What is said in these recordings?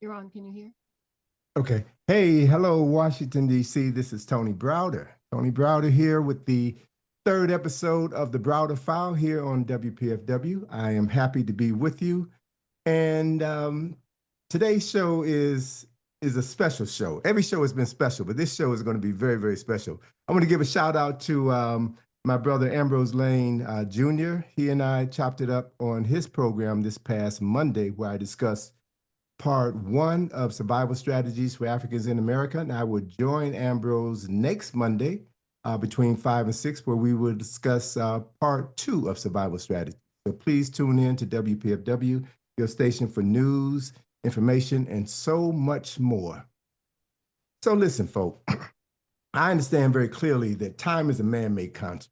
You're on. Can you hear? Okay. Hey, hello, Washington, D.C. This is Tony Browder. Tony Browder here with the third episode of the Browder File here on WPFW. I am happy to be with you. And today's show is a special show. Every show has been special, but this show is going to be very, very special. I want to give a shout out to my brother Ambrose Lane Jr. He and I chopped it up on his program this past Monday, where I discussed part one of survival strategies for Africans in America. And I will join Ambrose next Monday between 5 and 6, where we will discuss part two of survival strategy. So please tune in to WPFW, your station for news, information, and so much more. So listen, folks, I understand very clearly that time is a man-made construct.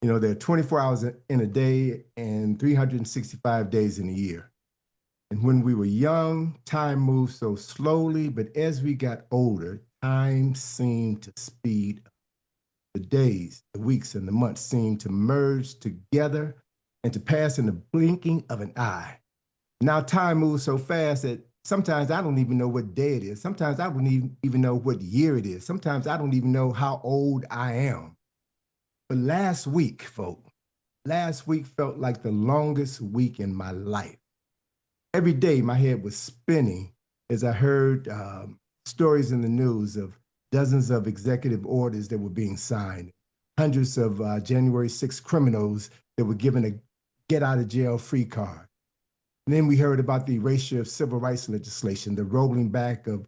You know, there are 24 hours in a day and 365 days in a year. And when we were young, time moved so slowly, but as we got older, time seemed to speed up. The days, the weeks, and the months seemed to merge together and to pass in the blinking of an eye. Now time moves so fast that sometimes I don't even know what day it is. Sometimes I wouldn't even know what year it is. Sometimes I don't even know how old I am. But last week, folks, last week felt like the longest week in my life. Every day, my head was spinning as I heard stories in the news of dozens of executive orders that were being signed, hundreds of January 6 criminals that were given a get-out-of-jail-free card. And then we heard about the erasure of civil rights legislation, the rolling back of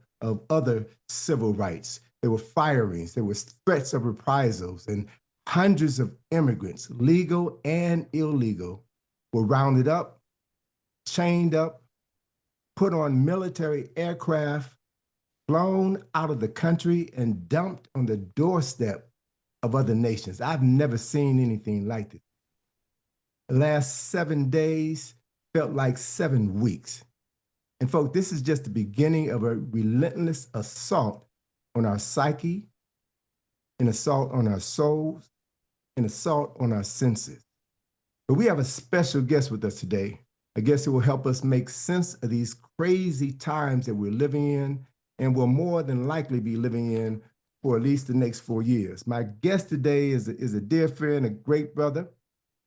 other civil rights. There were firings, there were threats of reprisals, and hundreds of immigrants, legal and illegal, were rounded up, chained up, put on military aircraft, flown out of the country, and dumped on the doorstep of other nations. I've never seen anything like this. The last 7 days felt like 7 weeks. And folks, this is just the beginning of a relentless assault on our psyche, an assault on our souls, an assault on our senses. But we have a special guest with us today, a guest who will help us make sense of these crazy times that we're living in and will more than likely be living in for at least the next 4 years. My guest today is a dear friend, a great brother,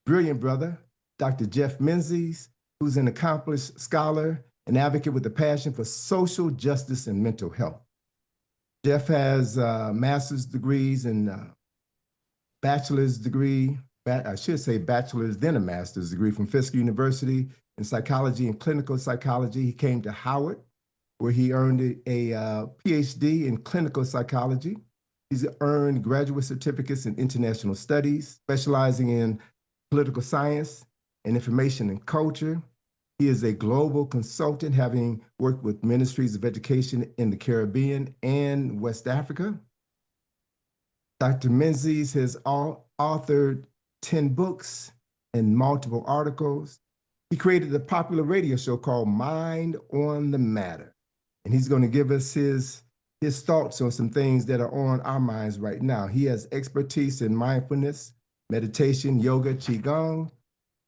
brilliant brother, Dr. Jeff Menzise, who's an accomplished scholar and advocate with a passion for social justice and mental health. Jeff has master's degrees and bachelor's degree, I should say bachelor's, then a master's degree from Fisk University in psychology and clinical psychology. He came to Howard, where he earned a PhD in clinical psychology. He's earned graduate certificates in international studies, specializing in political science and information and culture. He is a global consultant, having worked with ministries of education in the Caribbean and West Africa. Dr. Menzise has authored 10 books and multiple articles. He created a popular radio show called Mind on the Matter. And he's going to give us his thoughts on some things that are on our minds right now. He has expertise in mindfulness, meditation, yoga, qigong,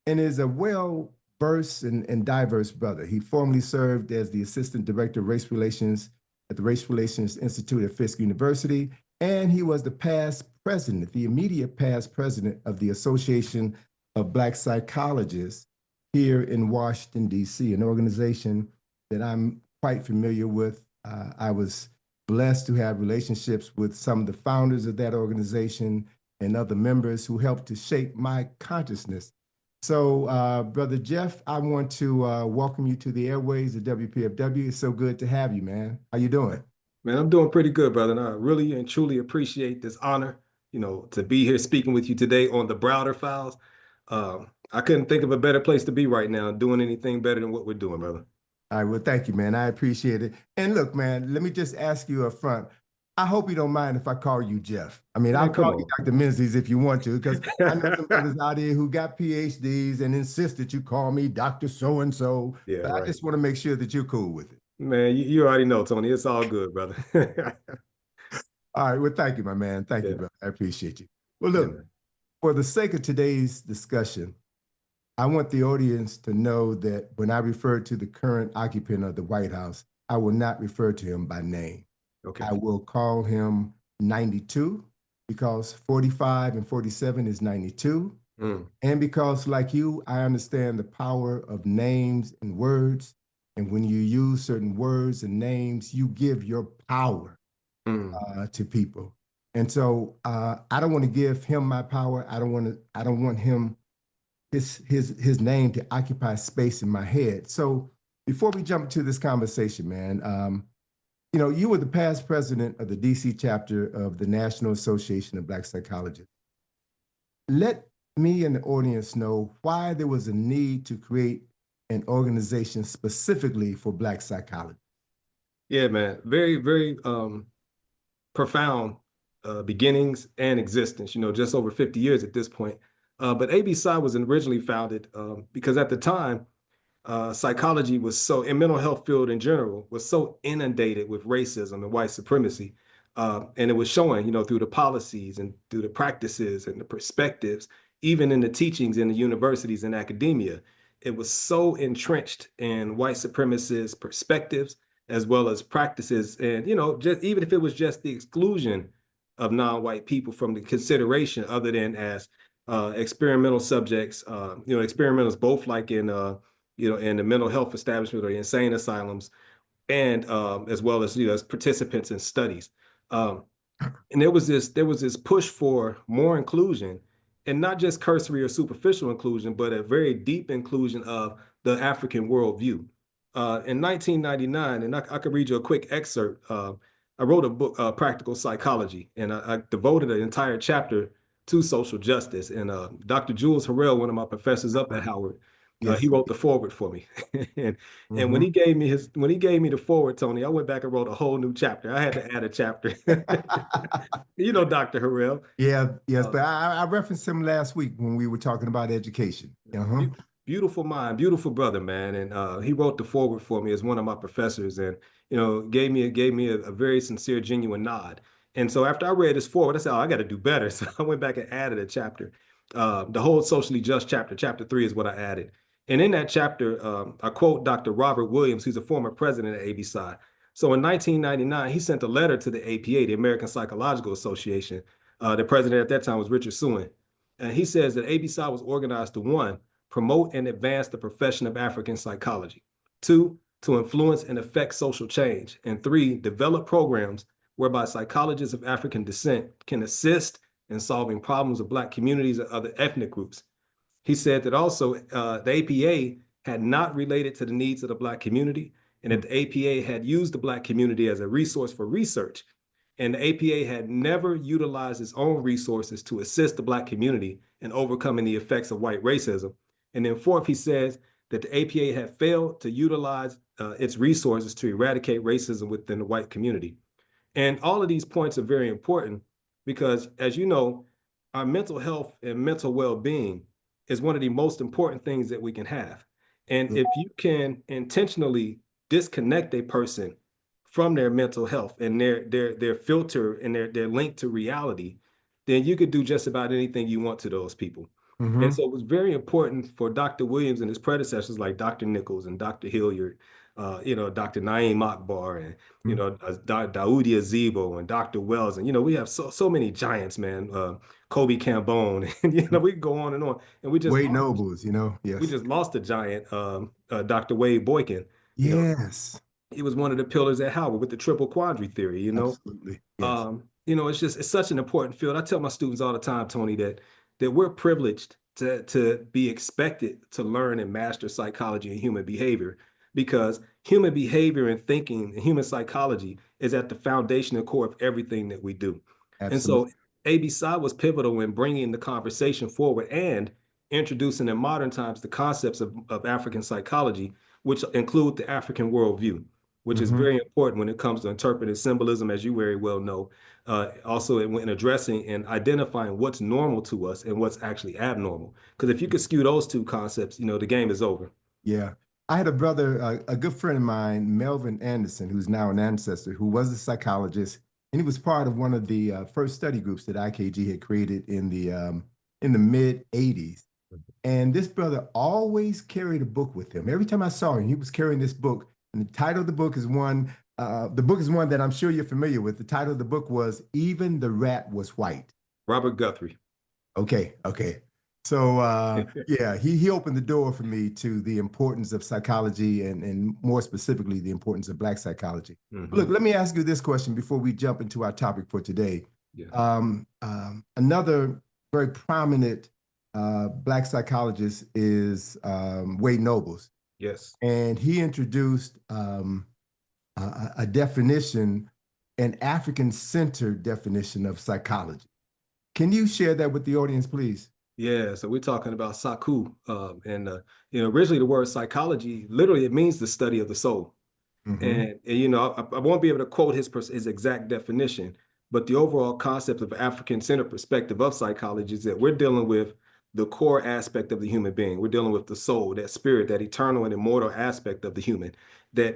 and is a well-versed and diverse brother. He formerly served as the Assistant Director of Race Relations at the Race Relations Institute at Fisk University, and he was the past president, the immediate past president of the Association of Black Psychologists here in Washington, D.C., an organization that I'm quite familiar with. I was blessed to have relationships with some of the founders of that organization and other members who helped to shape my consciousness. So, Brother Jeff, I want to welcome you to the airways of WPFW. It's so good to have you, man. How you doing? Man, I'm doing pretty good, brother. And I really and truly appreciate this honor, to be here speaking with you today on the Browder Files. I couldn't think of a better place to be right now, doing anything better than what we're doing, brother. All right, well, thank you, man. I appreciate it. And look, man, let me just ask you up front. I hope you don't mind if I call you Jeff. I mean, I'll call you Dr. Menzise if you want to, because I know some brothers out there who got PhDs and insist that you call me Dr. So-and-so. Yeah, but right. I just want to make sure that you're cool with it. Man, you already know, Tony. It's all good, brother. All right, well, thank you, my man. Thank you, brother. I appreciate you. Well, look, for the sake of today's discussion, I want the audience to know that when I refer to the current occupant of the White House, I will not refer to him by name. Okay. I will call him 92 because 45 and 47 is 92. Mm, And because, like you, I understand the power of names and words. And when you use certain words and names, you give your power mm, to people. And so I don't want to give him my power. I don't want him his name to occupy space in my head. So before we jump into this conversation, man, you know, you were the past president of the DC chapter of the National Association of Black Psychologists. Let me and the audience know why there was a need to create an organization specifically for Black psychology. yeah, man. Very, very profound beginnings and existence, just over 50 years at this point. But ABPSI was originally founded because at the time, psychology was so, and mental health field in general was so inundated with racism and white supremacy. And it was showing, through the policies and through the practices and the perspectives, even in the teachings in the universities and academia, it was so entrenched in white supremacist perspectives as well as practices. And, just even if it was just the exclusion of non-white people from the consideration other than as experimental subjects, experimentals, both like in the mental health establishment or insane asylums, and as well as as participants in studies. Um, and there was this push for more inclusion, and not just cursory or superficial inclusion, but a very deep inclusion of the African worldview. In 1999, and I could read you a quick excerpt. I wrote a book, Practical Psychology, and I devoted an entire chapter to social justice. And Dr. Jules Harrell, one of my professors up at Howard, he Yes. wrote the foreword for me. and and when Mhm. he gave me the foreword, Tony, I went back and wrote a whole new chapter. I had to add a chapter. Dr. Harrell. Yeah, yes, Uh, but I referenced him last week when we were talking about education. Uh-huh. Beautiful mind, beautiful brother, man. And he wrote the foreword for me as one of my professors, and gave me a very sincere, genuine nod. And so after I read his foreword, I said, "Oh, I got to do better." So I went back and added a chapter. The whole socially just chapter, chapter 3, is what I added. And in that chapter, I quote Dr. Robert Williams, who's a former president of ABPSI. So in 1999, he sent a letter to the APA, the American Psychological Association. The president at that time was Richard Sewin. And he says that ABPSI was organized to, one, promote and advance the profession of African psychology; two, to influence and affect social change; and three, develop programs whereby psychologists of African descent can assist in solving problems of Black communities and other ethnic groups. He said that also the APA had not related to the needs of the Black community, and that the APA had used the Black community as a resource for research, and the APA had never utilized its own resources to assist the Black community in overcoming the effects of white racism. And then fourth, he says that the APA had failed to utilize its resources to eradicate racism within the white community. And all of these points are very important because, as you know, our mental health and mental well-being is one of the most important things that we can have. And Yeah, if you can intentionally disconnect a person from their mental health and their filter and their link to reality, then you could do just about anything you want to those people. And mhm. so it was very important for Dr. Williams and his predecessors like Dr. Nichols and Dr. Hilliard, Dr. Naeem Akbar, and Daoudi Azibo and Dr. Wells. And we have so many giants, man. Kobe Cambone, and we can go on and on. And Wade Nobles, we yes. just lost a giant, Dr. Wade Boykin. You know, Yes, he was one of the pillars at Howard with the triple quandary theory. absolutely. Yes, It's such an important field. I tell my students all the time, Tony, that we're privileged to be expected to learn and master psychology and human behavior, because human behavior and thinking and human psychology is at the foundation and core of everything that we do. And so absolutely. ABPSI was pivotal in bringing the conversation forward and introducing in modern times the concepts of African psychology, which include the African worldview, which is Mhm. very important when it comes to interpreting symbolism, as you very well know. Also, in addressing and identifying what's normal to us and what's actually abnormal. Because if you could skew those two concepts, the game is over. Yeah. I had a brother, a good friend of mine, Melvin Anderson, who's now an ancestor, who was a psychologist, and he was part of one of the first study groups that IKG had created in the mid '80s. And this brother always carried a book with him. Every time I saw him, he was carrying this book. And the title of the book is one that I'm sure you're familiar with. The title of the book was Even the Rat Was White. Robert Guthrie. Okay, okay. So yeah, he opened the door for me to the importance of psychology and more specifically the importance of Black psychology. Look, let me ask you this question before we jump into our topic for today. Yeah. Another very prominent Black psychologist is Wade Nobles, Yes. and he introduced a definition, an African-centered definition of psychology. Can you share that with the audience, please? Yeah, so we're talking about Saku, and originally the word psychology, literally, it means the study of the soul. Mm-hmm. And I won't be able to quote his exact definition, but the overall concept of African-centered perspective of psychology is that we're dealing with the core aspect of the human being. We're dealing with the soul, that spirit, that eternal and immortal aspect of the human that,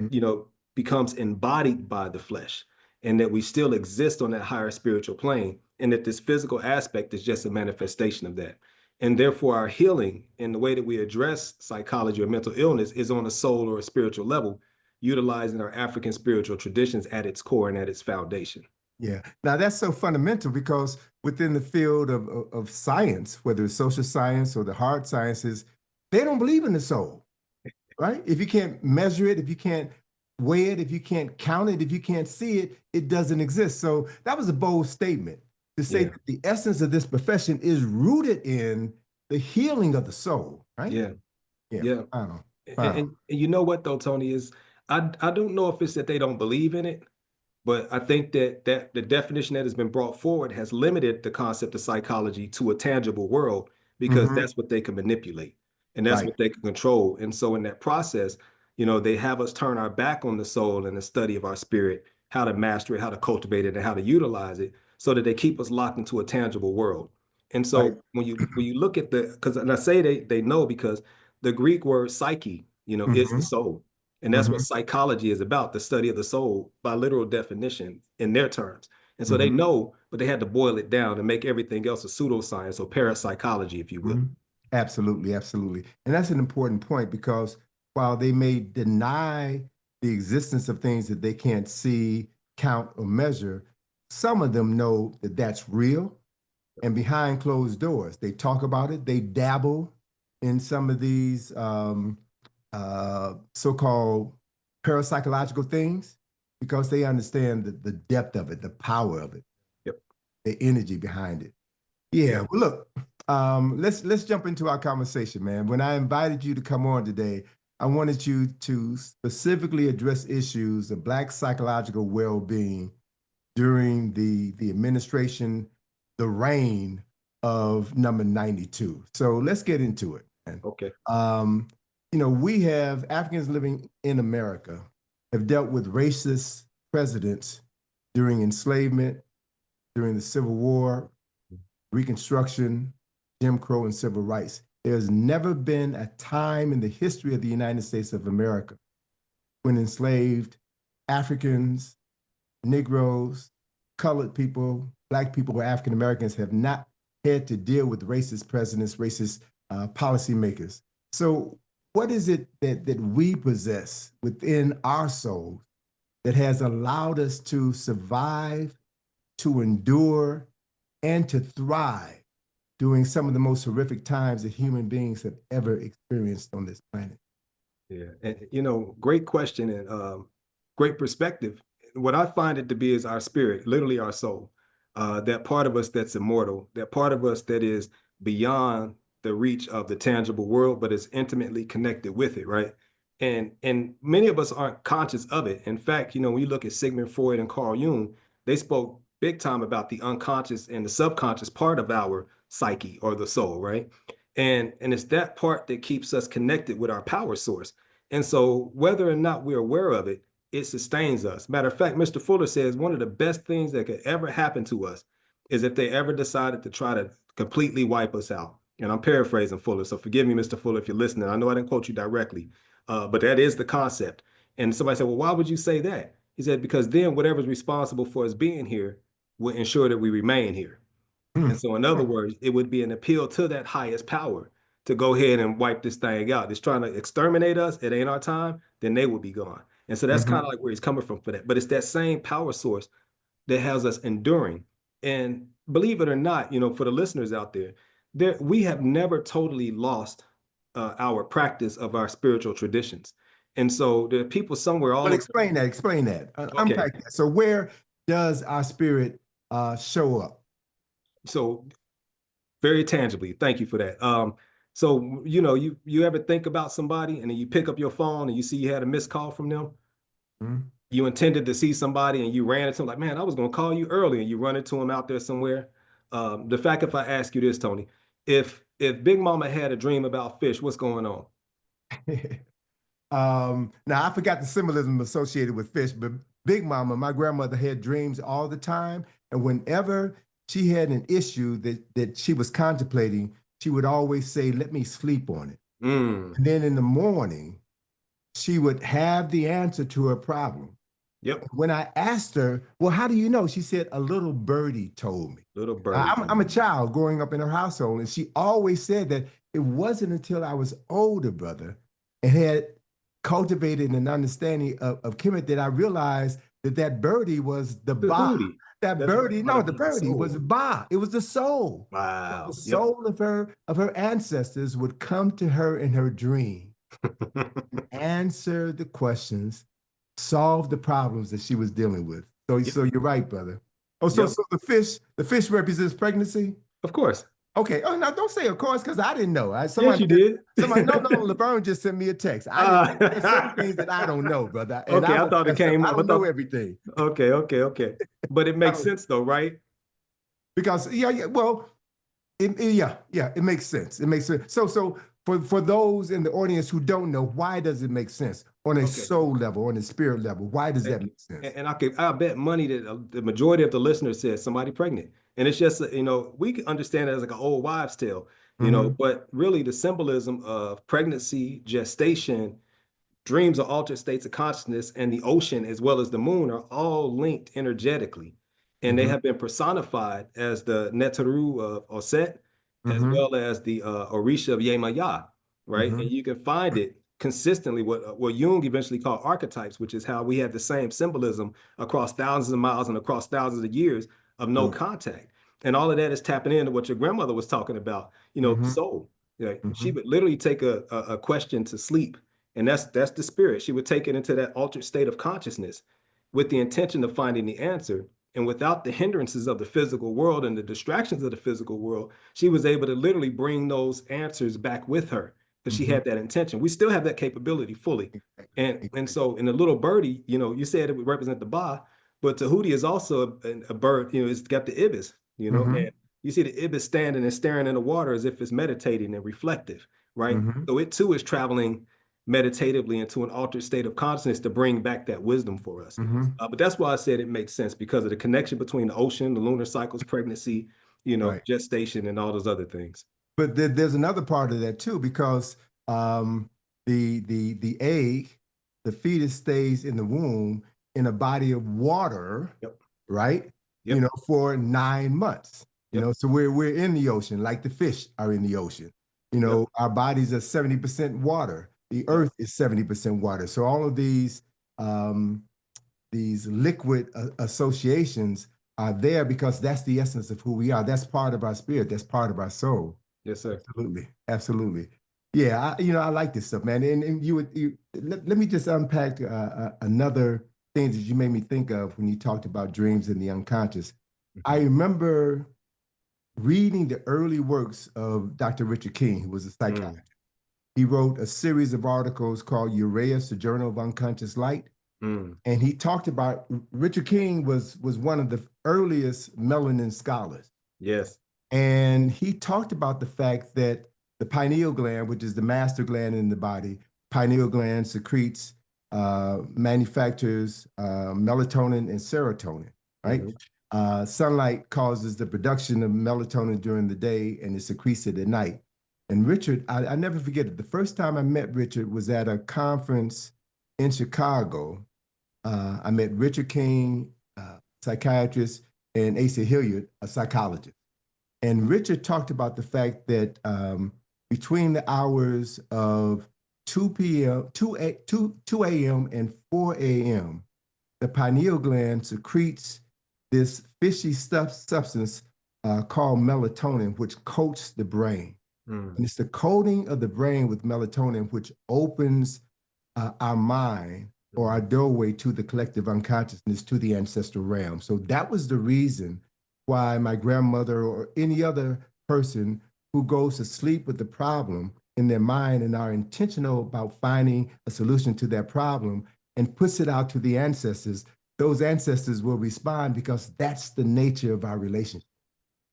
becomes embodied by the flesh, and that we still exist on that higher spiritual plane, and that this physical aspect is just a manifestation of that. And therefore, our healing and the way that we address psychology or mental illness is on a soul or a spiritual level, utilizing our African spiritual traditions at its core and at its foundation. Yeah. Now that's so fundamental because within the field of science, whether it's social science or the hard sciences, they don't believe in the soul, right? If you can't measure it, if you can't weigh it, if you can't count it, if you can't see it, it doesn't exist. So that was a bold statement to say Yeah. that the essence of this profession is rooted in the healing of the soul, right? Yeah. Yeah. Yeah. Final. And you know what though, Tony, is I don't know if it's that they don't believe in it, but I think that the definition that has been brought forward has limited the concept of psychology to a tangible world because Mm-hmm. that's what they can manipulate and that's Right. what they can control. And so in that process, they have us turn our back on the soul and the study of our spirit, how to master it, how to cultivate it, and how to utilize it so that they keep us locked into a tangible world. And Right. so when you look at and I say they know because the Greek word psyche, is the Mm-hmm. soul. And that's what Mm-hmm. psychology is about, the study of the soul by literal definition in their terms. And so they Mm-hmm. know, but they had to boil it down and make everything else a pseudoscience or parapsychology, if you will. Mhm. Absolutely, absolutely. And that's an important point because while they may deny the existence of things that they can't see, count, or measure, some of them know that that's real. And behind closed doors, they talk about it, they dabble in some of these so-called parapsychological things because they understand the depth of it, the power of it, Yep. the energy behind it. Yeah, Yeah. well, look, let's jump into our conversation, man. When I invited you to come on today, I wanted you to specifically address issues of Black psychological well-being during the administration, the reign of number 92. So let's get into it, man. Okay. We have Africans living in America have dealt with racist presidents during enslavement, during the Civil War, Reconstruction, Jim Crow, and civil rights. There's never been a time in the history of the United States of America when enslaved Africans, Negroes, colored people, Black people, or African Americans have not had to deal with racist presidents, racist policymakers. So, what is it that we possess within our souls that has allowed us to survive, to endure, and to thrive during some of the most horrific times that human beings have ever experienced on this planet? Yeah. And, great question and great perspective. What I find it to be is our spirit, literally our soul, that part of us that's immortal, that part of us that is beyond the reach of the tangible world, but is intimately connected with it, right? And many of us aren't conscious of it. In fact, when you look at Sigmund Freud and Carl Jung, they spoke big time about the unconscious and the subconscious part of our psyche or the soul, right? And it's that part that keeps us connected with our power source. And so whether or not we're aware of it, it sustains us. Matter of fact, Mr. Fuller says one of the best things that could ever happen to us is if they ever decided to try to completely wipe us out. And I'm paraphrasing Fuller, so forgive me, Mr. Fuller, if you're listening. I know I didn't quote you directly, but that is the concept. And somebody said, well, why would you say that? He said, because then whatever's responsible for us being here will ensure that we remain here. And so, in other words, it would be an appeal to that highest power to go ahead and wipe this thing out. It's trying to exterminate us. It ain't our time. Then they will be gone. And so that's kind of like where he's coming from for that. But it's that same power source that has us enduring. And believe it or not, for the listeners out there, we have never totally lost our practice of our spiritual traditions. And so there are people somewhere all But over. explain that, Okay. unpack that. So where does our spirit show up? So very tangibly, thank you for that. So you ever think about somebody and then you pick up your phone and you see you had a missed call from them? Mhm. You intended to see somebody and you ran into them like, man, I was going to call you early, and you run into them out there somewhere. The fact, if I ask you this, Tony, if Big Mama had a dream about fish, what's going on? Now I forgot the symbolism associated with fish, but Big Mama, my grandmother, had dreams all the time, and whenever she had an issue that she was contemplating, she would always say, "Let me sleep on it." Mm, And then in the morning, she would have the answer to her problem. yep, When I asked her, "Well, how do you know?" She said, "A little birdie told me." little birdie. I'm a child growing up in her household, and she always said that it wasn't until I was older, brother, and had cultivated an understanding of Kemet that I realized that birdie was the The Ba. hootie. That That's birdie, what no, the about the birdie was soul. Ba. It was the soul. The Wow. Yep. soul of her ancestors would come to her in her dream, answer the questions, solve the problems that she was dealing with. So, Yep. so you're right, brother. Oh, so Yep. so the fish represents pregnancy. Of course. Okay. Oh, now don't say of course, because I didn't know. Yes, you did. No, Laverne just sent me a text. I didn't know. There's certain things that I don't know, brother, and Okay, I'm I a thought it professor. came I up. I don't know thought, everything. okay. But it I makes don't sense though, right? because yeah. Well, yeah, it makes sense. It makes sense. So for those in the audience who don't know, why does it make sense on a Okay. soul level, on a spirit level? Why does that Thank you. make sense? And I bet money that the majority of the listeners said somebody pregnant. And it's just, we can understand it as like an old wives' tale, Mm-hmm. but really the symbolism of pregnancy, gestation, dreams are altered states of consciousness, and the ocean as well as the moon are all linked energetically. And they Mm-hmm. have been personified as the Neteru of Oset, as Mm-hmm. well as the Orisha of Yemaya, right? Mm-hmm. And you can find it consistently, what Jung eventually called archetypes, which is how we have the same symbolism across thousands of miles and across thousands of years of no contact. And all of that is tapping into what your grandmother was talking about, Mm-hmm. soul. She Mm-hmm. would literally take a question to sleep, and that's the spirit. She would take it into that altered state of consciousness with the intention of finding the answer. And without the hindrances of the physical world and the distractions of the physical world, she was able to literally bring those answers back with her because she Mm-hmm. had that intention. We still have that capability fully. And Exactly. so in the little birdie, you said it would represent the ba, but Tahuti is also a bird, it's got the ibis, Mm-hmm. and you see the ibis standing and staring in the water as if it's meditating and reflective, right? Mm-hmm. So it too is traveling meditatively into an altered state of consciousness to bring back that wisdom for us. Mm-hmm. But that's why I said it makes sense, because of the connection between the ocean, the lunar cycles, pregnancy, Right. gestation, and all those other things. But there's another part of that too, because the egg, the fetus stays in the womb in a body of water, Yep. right? Yep. For 9 months. Yep. So we're in the ocean, like the fish are in the ocean. Yep. Our bodies are 70% water. The Yep. earth is 70% water. So all of these liquid associations are there because that's the essence of who we are. That's part of our spirit. That's part of our soul. Yes, sir. Absolutely, absolutely. Yeah, I like this stuff, man. And let me just unpack another thing that you made me think of when you talked about dreams and the unconscious. I Mhm. remember reading the early works of Dr. Richard King, who was a Mm. psychiatrist. He wrote a series of articles called Uraeus, the Journal of Unconscious Light. Mm. And he talked about Richard King was one of the earliest melanin scholars. Yes. And he talked about the fact that the pineal gland, which is the master gland in the body, pineal gland secretes, manufactures melatonin and serotonin, right? Mhm. Sunlight causes the production of melatonin during the day and it secretes it at night. And Richard, I never forget it. The first time I met Richard was at a conference in Chicago. I met Richard King, psychiatrist, and Asa Hilliard, a psychologist. And Richard talked about the fact that between the hours of 2 p.m., 2 a.m. and 4 a.m., the pineal gland secretes this fishy substance called melatonin, which coats the brain. And it's the coating of the brain with melatonin which opens our mind or our doorway to the collective unconsciousness, to the ancestral realm. So that was the reason why my grandmother or any other person who goes to sleep with the problem in their mind and are intentional about finding a solution to that problem and puts it out to the ancestors, those ancestors will respond because that's the nature of our relationship.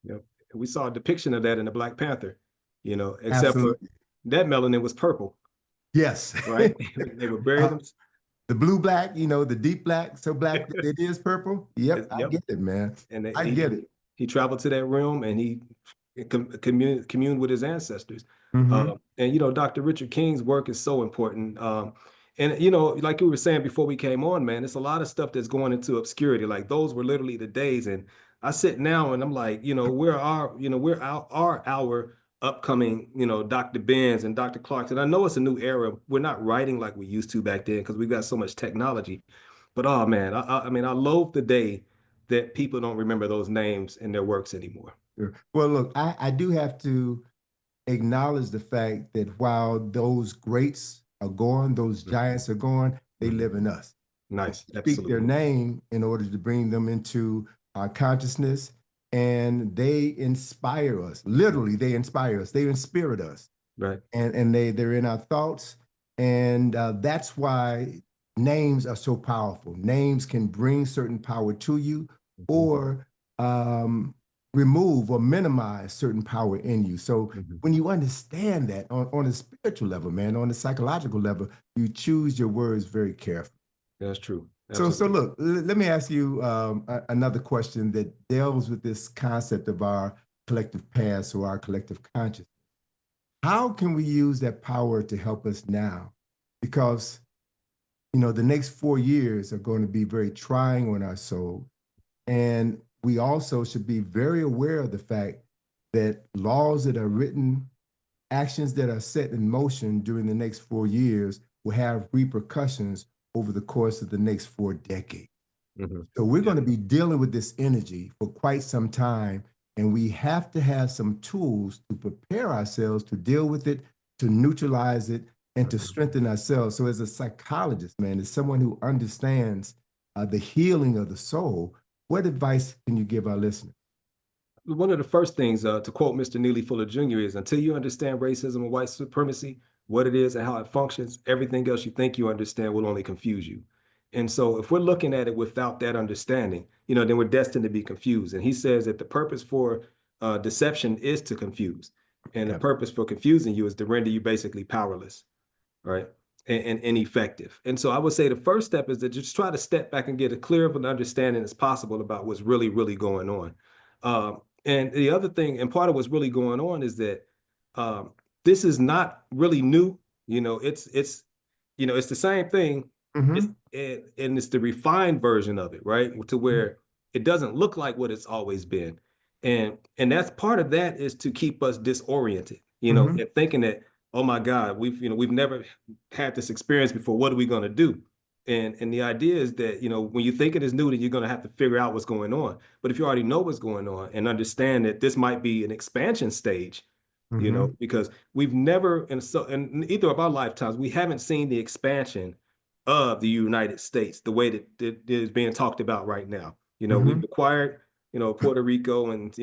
Yep. We saw a depiction of that in the Black Panther, except for Absolutely. that melanin was purple, Yes. right? They would bury them. The blue black, the deep black, so black that it is purple. Yep, I Yep. get it, man. And I get it. he traveled to that realm and he communed with his ancestors. Mm-hmm. And Dr. Richard King's work is so important. And like you were saying before we came on, man, it's a lot of stuff that's going into obscurity. Like those were literally the days. And I sit now and I'm like, where are our upcoming, Dr. Benz and Dr. Clark. And I know it's a new era. We're not writing like we used to back then because we've got so much technology. But oh man, I mean, I loathe the day that people don't remember those names in their works anymore. Sure. Well, look, I do have to acknowledge the fact that while those greats are gone, those giants are gone, they live in us. Nice. We speak their Absolutely. name in order to bring them into our consciousness, and they inspire us. Literally, they inspire us. They inspirit us. Right. And they're in our thoughts. And that's why names are so powerful. Names can bring certain power to you or remove or minimize certain power in you. So when you understand that on a spiritual level, man, on a psychological level, you choose your words very carefully. That's true. So Absolutely. look, let me ask you another question that delves with this concept of our collective past or our collective consciousness. How can we use that power to help us now? Because, the next 4 years are going to be very trying on our soul. And we also should be very aware of the fact that laws that are written, actions that are set in motion during the next 4 years will have repercussions over the course of the next 4 decades. So we're going to be dealing with this energy for quite some time, and we have to have some tools to prepare ourselves to deal with it, to neutralize it, and to strengthen ourselves. So as a psychologist, man, as someone who understands the healing of the soul, what advice can you give our listeners? One of the first things, to quote Mr. Neely Fuller Jr., is until you understand racism and white supremacy, what it is and how it functions, everything else you think you understand will only confuse you. And so if we're looking at it without that understanding, then we're destined to be confused. And he says that the purpose for deception is to confuse. And the purpose for confusing you is to render you basically powerless, right? And ineffective. And so I would say the first step is to just try to step back and get as clear of an understanding as possible about what's really, really going on. And the other thing, and part of what's really going on is that this is not really new. It's the same thing. Mm-hmm. And it's the refined version of it, right? To where it doesn't look like what it's always been. And that's part of that is to keep us disoriented, and thinking that, oh my God, we've never had this experience before. What are we going to do? And the idea is that, when you think it is new, then you're going to have to figure out what's going on. But if you already know what's going on and understand that this might be an expansion stage, because we've never, in either of our lifetimes, we haven't seen the expansion of the United States the way that it is being talked about right now. We've acquired, Puerto Rico and,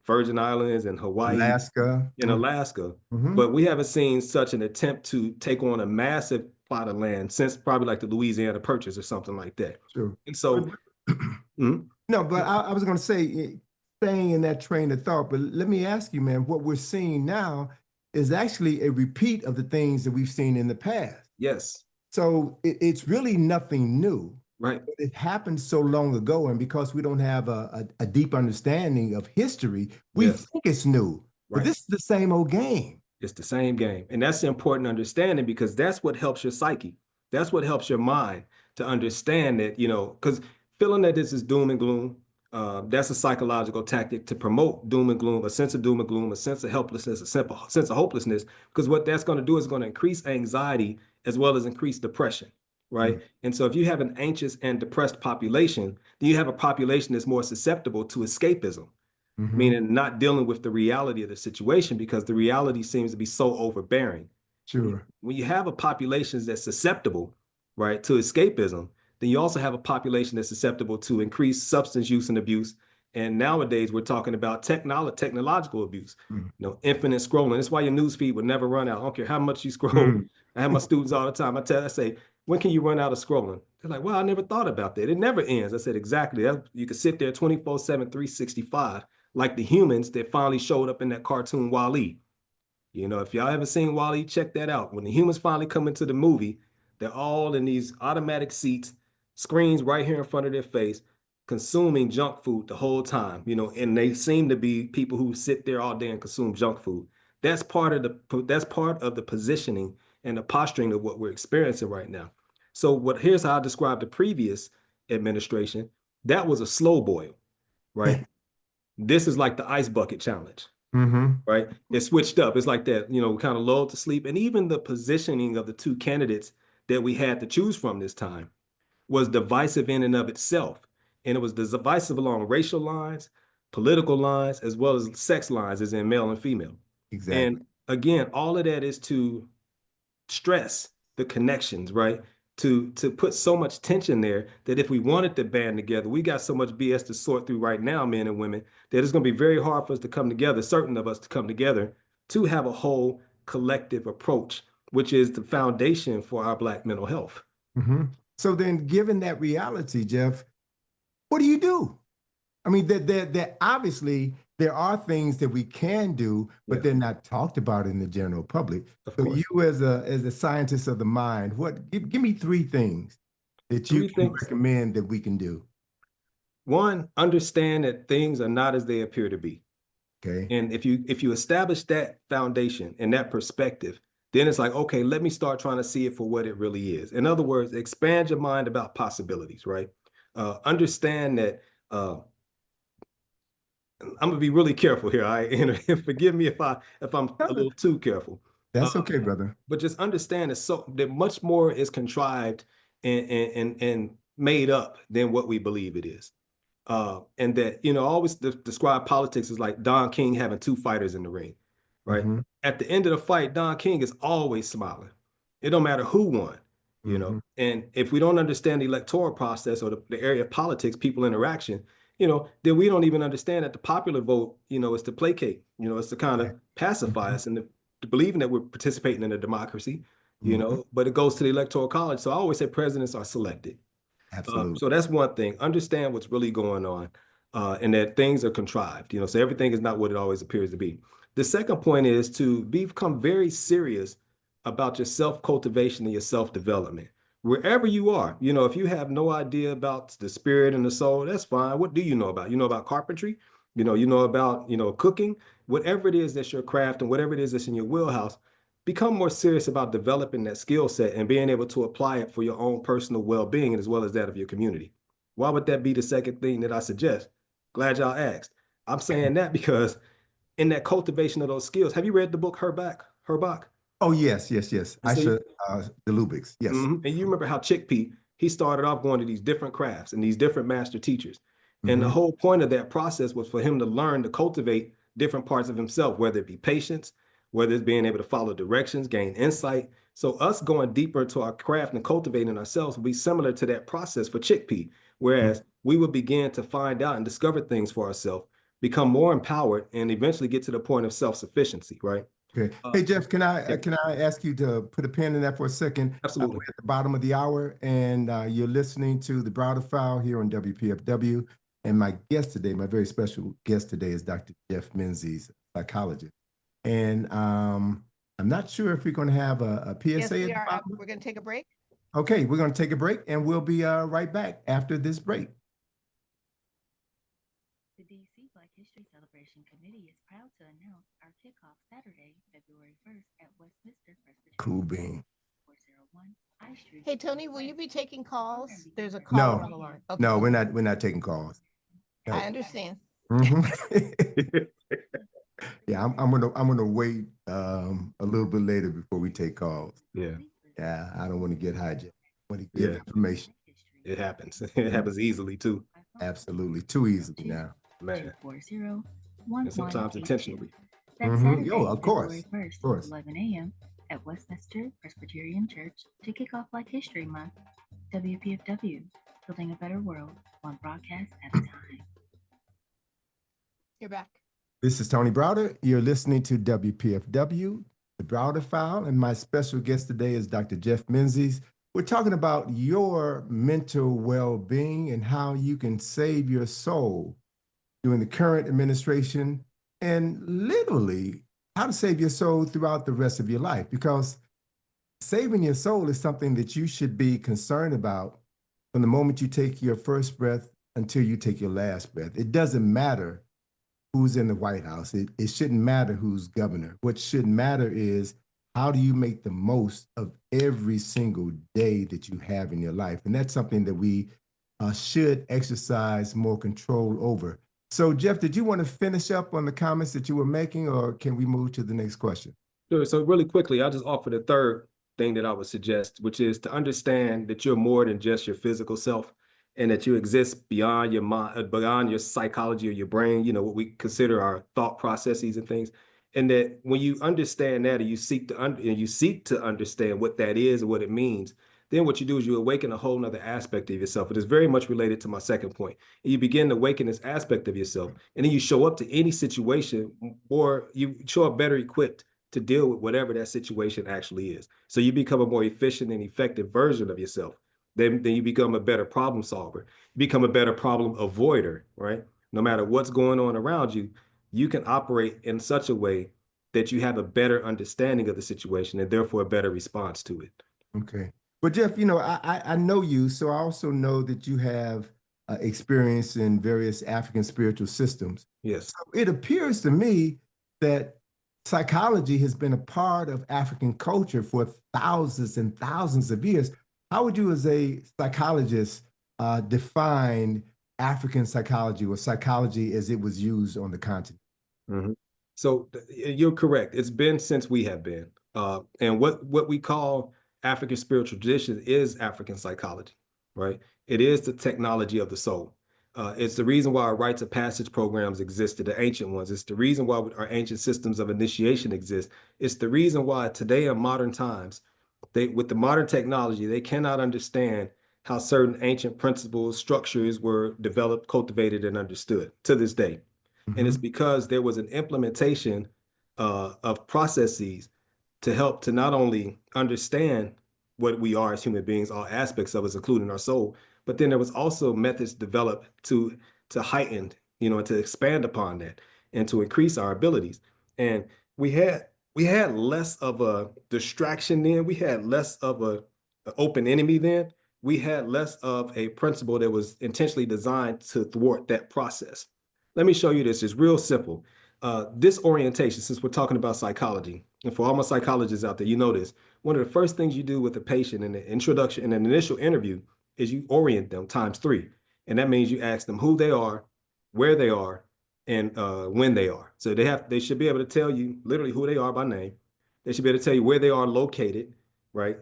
Virgin Islands and Hawaii Alaska. and Alaska, Mm-hmm. but we haven't seen such an attempt to take on a massive plot of land since probably like the Louisiana Purchase or something like that. Sure. And so, No, but I was going to say, staying in that train of thought, but let me ask you, man, what we're seeing now is actually a repeat of the things that we've seen in the past. yes, So it's really nothing new. right. But it happened so long ago, and because we don't have a deep understanding of history, we Yes, think it's new. But right. this is the same old game. It's the same game. And that's the important understanding because that's what helps your psyche. That's what helps your mind to understand that, because feeling that this is doom and gloom, That's a psychological tactic to promote doom and gloom, a sense of doom and gloom, a sense of helplessness, a sense of hopelessness, because what that's going to do is going to increase anxiety as well as increase depression, right? And so if you have an anxious and depressed population, then you have a population that's more susceptible to escapism, meaning not dealing with the reality of the situation because the reality seems to be so overbearing. Sure. When you have a population that's susceptible, right, to escapism, then you also have a population that's susceptible to increased substance use and abuse. And nowadays we're talking about technological abuse, infinite scrolling. That's why your news feed would never run out. I don't care how much you scroll. I have my students all the time. I say, when can you run out of scrolling? They're like, well, I never thought about that. It never ends. I said, exactly. You could sit there 24/7, 365, like the humans that finally showed up in that cartoon Wall-E. If y'all haven't seen Wall-E, check that out. When the humans finally come into the movie, they're all in these automatic seats, screens right here in front of their face, consuming junk food the whole time, and they seem to be people who sit there all day and consume junk food. That's part of the positioning and the posturing of what we're experiencing right now. So here's how I described the previous administration. That was a slow boil, right? This is like the ice bucket challenge. Right? It switched up. It's like that, kind of lulled to sleep. And even the positioning of the two candidates that we had to choose from this time was divisive in and of itself. And it was divisive along racial lines, political lines, as well as sex lines, as in male and female. Exactly. And again, all of that is to stress the connections, right? To put so much tension there that if we wanted to band together, we got so much BS to sort through right now, men and women, that it's going to be very hard for us to come together, certain of us to come together to have a whole collective approach, which is the foundation for our Black mental health. So then, given that reality, Jeff, what do you do? I mean, that obviously there are things that we can do, but they're not talked about in the general public. So you, as a scientist of the mind, give me three things that you can recommend that we can do. One, understand that things are not as they appear to be. Okay. And if you establish that foundation and that perspective, then it's like, okay, let me start trying to see it for what it really is. In other words, expand your mind about possibilities, right? Understand that I'm gonna be really careful here. And forgive me if I'm a little too careful. That's okay, brother. But just understand that much more is contrived and made up than what we believe it is. And that, I always describe politics as like Don King having two fighters in the ring, right? At the end of the fight, Don King is always smiling. It don't matter who won, and if we don't understand the electoral process or the area of politics, people interaction, then we don't even understand that the popular vote, is to placate, it's to kind of pacify us and to believing that we're participating in a democracy, but it goes to the electoral college. So I always say presidents are selected. Absolutely. So that's one thing. Understand what's really going on, and that things are contrived. So everything is not what it always appears to be. The second point is to become very serious about your self-cultivation and your self-development. Wherever you are, if you have no idea about the spirit and the soul, that's fine. What do you know about? You know about carpentry? You know about, cooking? Whatever it is that's your craft and whatever it is that's in your wheelhouse, become more serious about developing that skill set and being able to apply it for your own personal well-being as well as that of your community. Why would that be the second thing that I suggest? Glad y'all asked. I'm saying that because in that cultivation of those skills, have you read the book Herbach? Oh, yes. I should, the Lubics, yes. And you remember how Chickpea, he started off going to these different crafts and these different master teachers. And the whole point of that process was for him to learn to cultivate different parts of himself, whether it be patience, whether it's being able to follow directions, gain insight. So us going deeper into our craft and cultivating ourselves will be similar to that process for Chickpea, whereas we will begin to find out and discover things for ourselves, become more empowered, and eventually get to the point of self-sufficiency, right? Okay. Hey, Jeff, can I ask you to put a pin in that for a second? Absolutely. We're at the bottom of the hour, and you're listening to the Browder File here on WPFW. And my guest today, my very special guest today, is Dr. Jeff Menzise, psychologist. And I'm not sure if we're going to have a PSA. Yes, we are. We're going to take a break. Okay, we're going to take a break, and we'll be right back after this break. The DC Black History Celebration Committee is proud to announce our kickoff Saturday, February 1st at Westminster Presbyterian. Cool bean. 401 I Street. Hey, Tony, will you be taking calls? There's a caller on the line. Okay. No, we're not taking calls. help. I understand. Mhm. Yeah, I'm gonna wait a little bit later before we take calls. Yeah, Yeah, I don't want to get hijacked. I want to give Yeah. information. it happens. It happens easily too, Absolutely, too easily now. man. 240 And sometimes intentionally. That's Mhm. Saturday, Yo, of course, February 1st, of course. 11 a.m. at Westminster Presbyterian Church to kick off Black History Month. WPFW, building a better world, one broadcast at a time. You're back. This is Tony Browder. You're listening to WPFW, the Browder File, and my special guest today is Dr. Jeff Menzise. We're talking about your mental well-being and how you can save your soul during the current administration, and literally how to save your soul throughout the rest of your life, because saving your soul is something that you should be concerned about from the moment you take your first breath until you take your last breath. It doesn't matter who's in the White House. It shouldn't matter who's governor. What should matter is how do you make the most of every single day that you have in your life? And that's something that we should exercise more control over. So, Jeff, did you want to finish up on the comments that you were making, or can we move to the next question? Sure. So really quickly, I'll just offer the third thing that I would suggest, which is to understand that you're more than just your physical self, and that you exist beyond your mind, beyond your psychology or your brain, what we consider our thought processes and things. And that when you understand that, and you seek to understand what that is and what it means, then what you do is you awaken a whole nother aspect of yourself. It is very much related to my second point. And you begin to awaken this aspect of yourself, and then you show up to any situation, or you show up better equipped to deal with whatever that situation actually is. So you become a more efficient and effective version of yourself. Then you become a better problem solver. You become a better problem avoider, right? No matter what's going on around you, you can operate in such a way that you have a better understanding of the situation and therefore a better response to it. Okay. But Jeff, I know you, so I also know that you have experience in various African spiritual systems. Yes. So it appears to me that psychology has been a part of African culture for thousands and thousands of years. How would you, as a psychologist, define African psychology or psychology as it was used on the continent? Mm-hmm. So you're correct. It's been since we have been. And what we call African spiritual tradition is African psychology, right? It is the technology of the soul. It's the reason why our rites of passage programs existed, the ancient ones. It's the reason why our ancient systems of initiation exist. It's the reason why today in modern times, with the modern technology, they cannot understand how certain ancient principles, structures were developed, cultivated, and understood to this day. And it's because there was an implementation of processes to help to not only understand what we are as human beings, all aspects of us, including our soul, but then there was also methods developed to heighten, and to expand upon that and to increase our abilities. And we had less of a distraction then. We had less of an open enemy then. We had less of a principle that was intentionally designed to thwart that process. Let me show you this. It's real simple. Disorientation, since we're talking about psychology, and for all my psychologists out there, you know this. One of the first things you do with a patient in the introduction, in an initial interview, is you orient them ×3. And that means you ask them who they are, where they are, and when they are. So they should be able to tell you literally who they are by name. They should be able to tell you where they are located, right?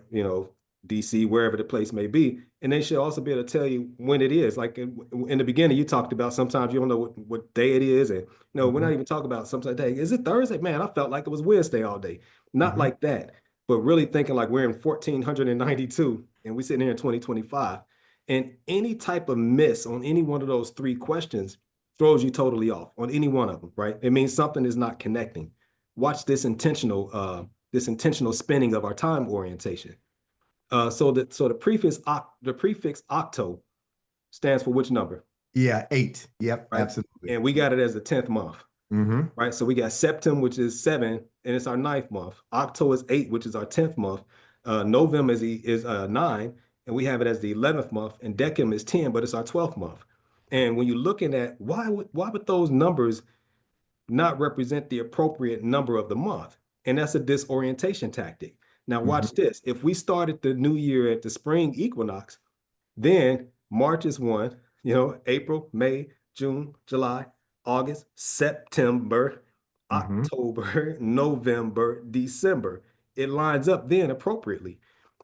DC, wherever the place may be. And they should also be able to tell you when it is. Like in the beginning, you talked about sometimes you don't know what day it is. And we're not even talking about sometimes, hey, is it Thursday? Man, I felt like it was Wednesday all day. Not like that, but really thinking like we're in 1492 and we're sitting here in 2025. And any type of miss on any one of those 3 questions throws you totally off on any one of them, right? It means something is not connecting. Watch this intentional spinning of our time orientation. So the prefix octo stands for which number? Yeah, 8. Yep, right? absolutely. And we got it as the 10th month, right? So we got Septem, which is 7, and it's our 9th month. Octo is 8, which is our 10th month. November is 9, and we have it as the 11th month. And Decem is 10, but it's our 12th month. And when you're looking at why would those numbers not represent the appropriate number of the month? And that's a disorientation tactic. Now watch this. If we started the new year at the spring equinox, then March is 1, April, May, June, July, August, September, Mhm. October, November, December. It lines up then appropriately.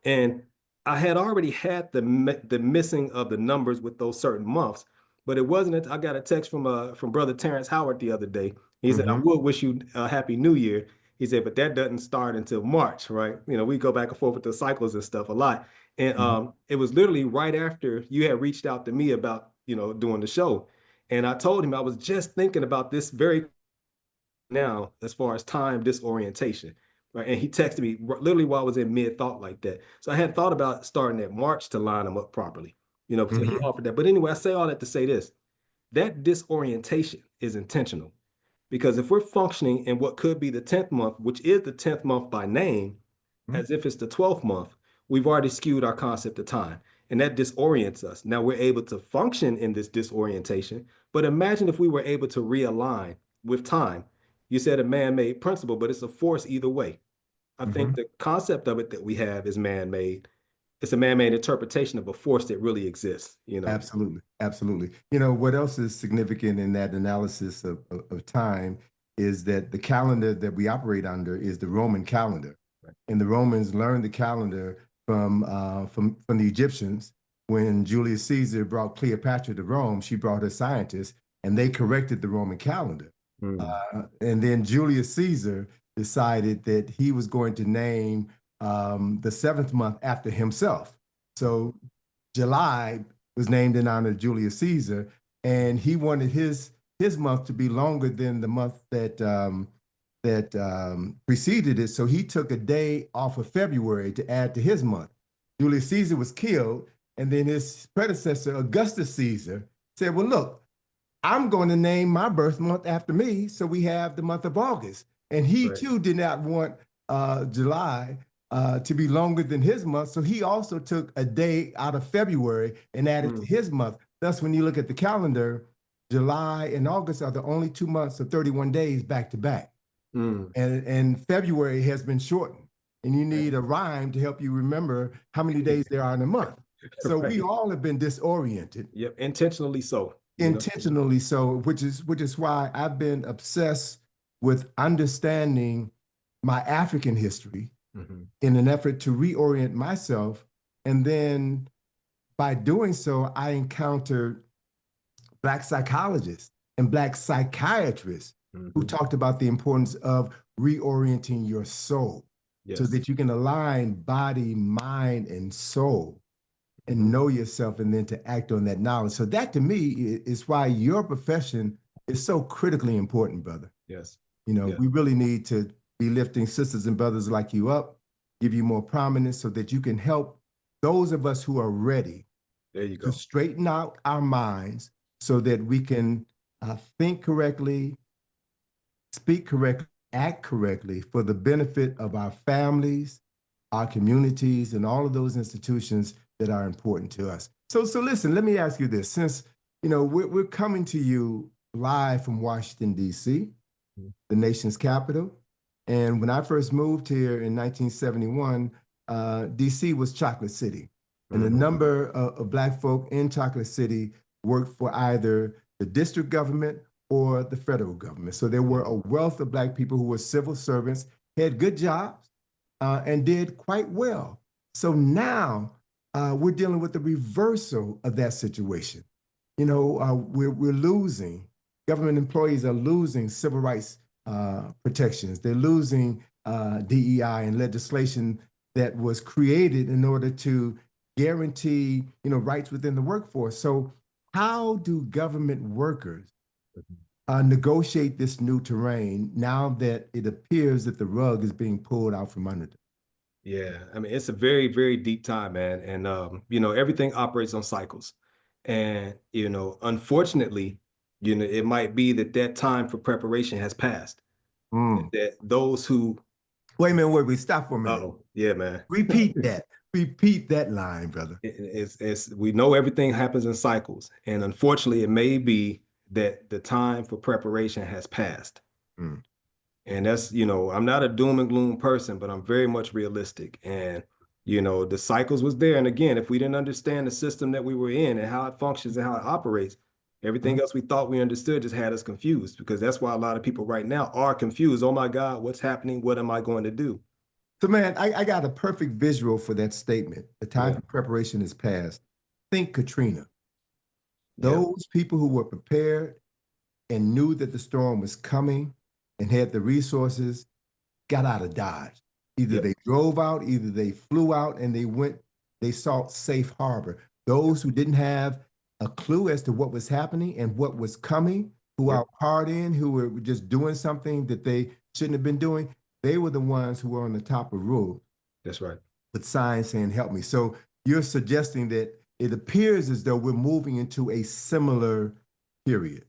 And I had already had the missing of the numbers with those certain months, but it wasn't until I got a text from Brother Terrence Howard the other day. He said, I Mhm. would wish you a happy new year. He said, but that doesn't start until March, right? You know, we go back and forth with the cycles and stuff a lot. And Mhm. it was literally right after you had reached out to me about, you know, doing the show. And I told him I was just thinking about this very now as far as time disorientation. Right. And he texted me literally while I was in mid thought like that. So I had thought about starting at March to line them up properly, you know, so he Mhm. offered that. But anyway, I say all that to say this, that disorientation is intentional because if we're functioning in what could be the 10th month, which is the 10th month by name, Mhm. as if it's the 12th month, we've already skewed our concept of time. And that disorients us. Now we're able to function in this disorientation, but imagine if we were able to realign with time. You said a man-made principle, but it's a force either way. I think Mhm. the concept of it that we have is man-made. It's a man-made interpretation of a force that really exists, you know. Absolutely. Absolutely. You know, what else is significant in that analysis of time is that the calendar that we operate under is the Roman calendar. Right. And the Romans learned the calendar from the Egyptians. When Julius Caesar brought Cleopatra to Rome, she brought her scientists, and they corrected the Roman calendar. Mm, And then Julius Caesar decided that he was going to name the seventh month after himself. So July was named in honor of Julius Caesar, and he wanted his month to be longer than the month that preceded it. So he took a day off of February to add to his month. Julius Caesar was killed, and then his predecessor, Augustus Caesar, said, "Well, look, I'm going to name my birth month after me, so we have the month of August." And he right. too did not want July to be longer than his month, so he also took a day out of February and added to Mm, his month. Thus, when you look at the calendar, July and August are the only 2 months of 31 days back to back, mm, and February has been shortened. And you right. need a rhyme to help you remember how many days there are in a month. So we Right. all have been disoriented Yep. Intentionally so, you know. intentionally, so which is why I've been obsessed with understanding my African history Mhm. in an effort to reorient myself. And then by doing so, I encountered Black psychologists and Black psychiatrists who Mhm. talked about the importance of reorienting your soul so Yes. that you can align body, mind, and soul and Mhm. know yourself and then to act on that knowledge. So that to me is why your profession is so critically important, brother. Yes. You know, Yeah. we really need to be lifting sisters and brothers like you up, give you more prominence so that you can help those of us who are ready There you to go. straighten out our minds so that we can think correctly, speak correctly, act correctly for the benefit of our families, our communities, and all of those institutions that are important to us. So listen, let me ask you this. Since, you know, we're coming to you live from Washington, D.C., Mhm. the nation's capital. And when I first moved here in 1971, D.C. was Chocolate City. And a Mhm. number of Black folk in Chocolate City worked for either the district government or the federal government. So there were a wealth of Black people who were civil servants, had good jobs, and did quite well. So now we're dealing with the reversal of that situation. You know, we're losing, government employees are losing civil rights protections. They're losing DEI and legislation that was created in order to guarantee, you know, rights within the workforce. So how do government workers negotiate this new terrain now that it appears that the rug is being pulled out from under them? Yeah, I mean, it's a very, very deep time, man. And you know, everything operates on cycles. And, you know, unfortunately, you know, it might be that that time for preparation has passed. Mm. That those who, Wait a minute, wait, stop for a minute. oh, yeah, man. Repeat that. Repeat that line, brother. It's we know everything happens in cycles. And unfortunately, it may be that the time for preparation has passed. Mm. And that's, you know, I'm not a doom and gloom person, but I'm very much realistic. And, you know, the cycles was there. And again, if we didn't understand the system that we were in and how it functions and how it operates, Everything else we thought we understood just had us confused, because that's why a lot of people right now are confused. Oh my God, what's happening? What am I going to do? So, man, I got a perfect visual for that statement. The time Yeah. for preparation is past. Think Katrina. Yeah. Those people who were prepared and knew that the storm was coming and had the resources got out of Dodge. Either Yep. they drove out, either they flew out and they sought safe harbor. Those who didn't have a clue as to what was happening and what was coming, who Yep. out partying, who were just doing something that they shouldn't have been doing, they were the ones who were on the top of the roof That's right. with signs saying, help me. So you're suggesting that it appears as though we're moving into a similar period.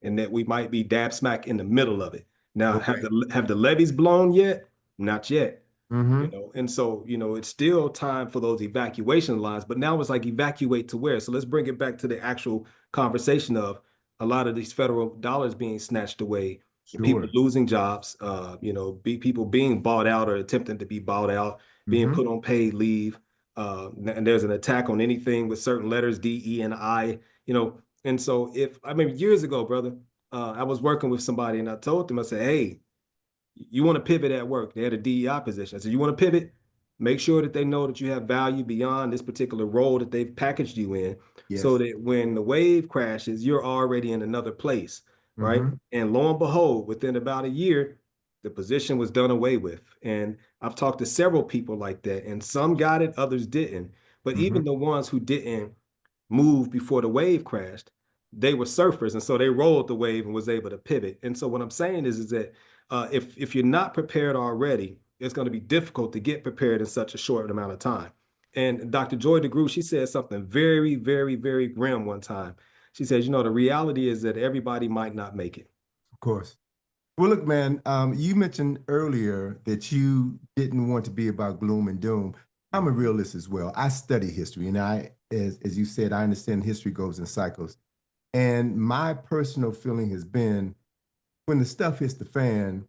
And that we might be dab smack in the middle of it. Now, Okay. have the levees blown yet? Not yet. Mm-hmm. You know, and so, you know, it's still time for those evacuation lines, but now it's like evacuate to where? So let's bring it back to the actual conversation of a lot of these federal dollars being snatched away, people Sure. losing jobs, you know, people being bought out or attempting to be bought out, being Mm-hmm. put on paid leave. And there's an attack on anything with certain letters, D, E, and I, you know. And so I mean, years ago, brother, I was working with somebody and I told them, I said, hey, you want to pivot at work. They had a DEI position. I said, you want to pivot? Make sure that they know that you have value beyond this particular role that they've packaged you in, so Yes. that when the wave crashes, you're already in another place, right? Mm-hmm. And lo and behold, within about a year, the position was done away with. And I've talked to several people like that, and some got it, others didn't. But Mm-hmm. even the ones who didn't move before the wave crashed, they were surfers, and so they rolled the wave and was able to pivot. And so what I'm saying is that if you're not prepared already, it's going to be difficult to get prepared in such a short amount of time. And Dr. Joy DeGruy, she said something very, very, very grim one time. She says, you know, the reality is that everybody might not make it. Of course. Well, look, man, you mentioned earlier that you didn't want to be about gloom and doom. I'm a realist as well. I study history, and as you said, I understand history goes in cycles. And my personal feeling has been when the stuff hits the fan,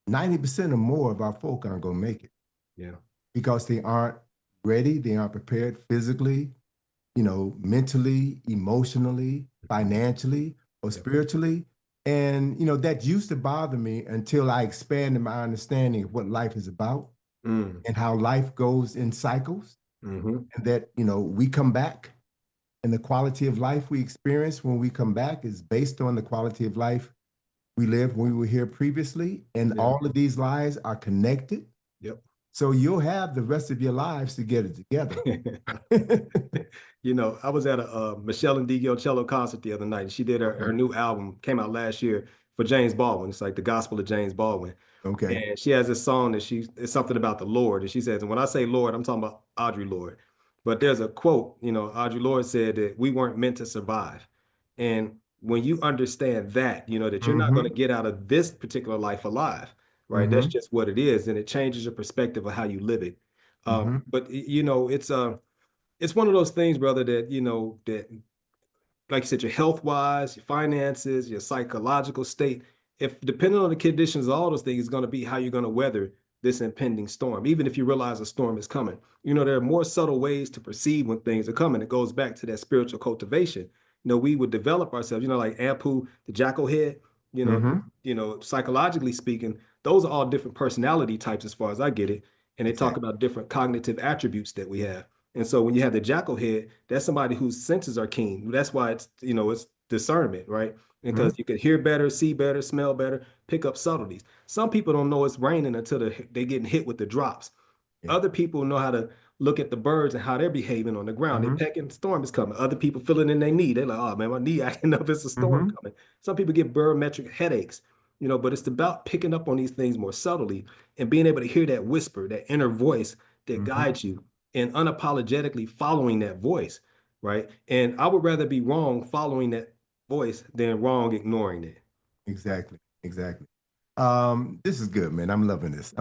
90% or more of our folk aren't going to make it Yeah. because they aren't ready, they aren't prepared physically, mentally, emotionally, financially, or spiritually. And, that used to bother me until I expanded my understanding of what life is about Mm. and how life goes in cycles. Mm-hmm. And that, we come back and the quality of life we experience when we come back is based on the quality of life we lived when we were here previously. And Yeah. all of these lives are connected. Yep. So you'll have the rest of your lives to get it together. You know, I was at a Michelle and cello concert the other night, and she did her new album, came out last year for James Baldwin. It's like the gospel of James Baldwin. Okay. And she has this song that it's something about the Lord. And she says, and when I say Lord, I'm talking about Audre Lorde. But there's a quote, you know, Audre Lorde said that we weren't meant to survive. And when you understand that, you know, that you're not going to get out of this particular life alive, right? That's just what it is. And it changes your perspective of how you live it. But you know, it's one of those things, brother, that, you know, that like you said, your health wise, your finances, your psychological state, if depending on the conditions, all those things is going to be how you're going to weather this impending storm, even if you realize a storm is coming. You know, there are more subtle ways to perceive when things are coming. It goes back to that spiritual cultivation. You know, we would develop ourselves, you know, like Ampu, the jackal head, psychologically speaking, those are all different personality types as far as I get it. And they talk about different cognitive attributes that we have. And so when you have the jackal head, that's somebody whose senses are keen. That's why it's, you know, it's discernment, right? Because you can hear better, see better, smell better, pick up subtleties. Some people don't know it's raining until they're getting hit with the drops. Yeah. Other people know how to look at the birds and how they're behaving on the ground. They're pecking, the storm is coming. Other people feel it in their knee. They're like, oh man, my knee acting up, it's a storm coming. Some people get barometric headaches, you know, but it's about picking up on these things more subtly and being able to hear that whisper, that inner voice that guides you, and unapologetically following that voice, right? And I would rather be wrong following that voice than wrong ignoring it. Exactly. This is good, man. I'm loving this.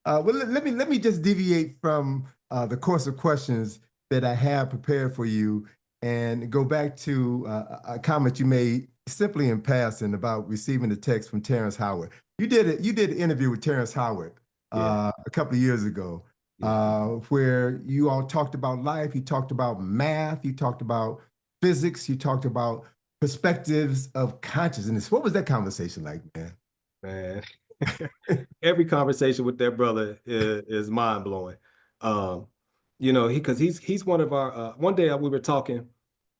Well, let me just deviate from the course of questions that I have prepared for you and go back to a comment you made simply in passing about receiving the text from Terrence Howard. You did an interview with Terrence Howard a couple of years ago, where you all talked about life, you talked about math, you talked about physics. You talked about perspectives of consciousness. What was that conversation like, man? Man, every conversation with that brother is mind blowing. Because he's one of our. One day we were talking,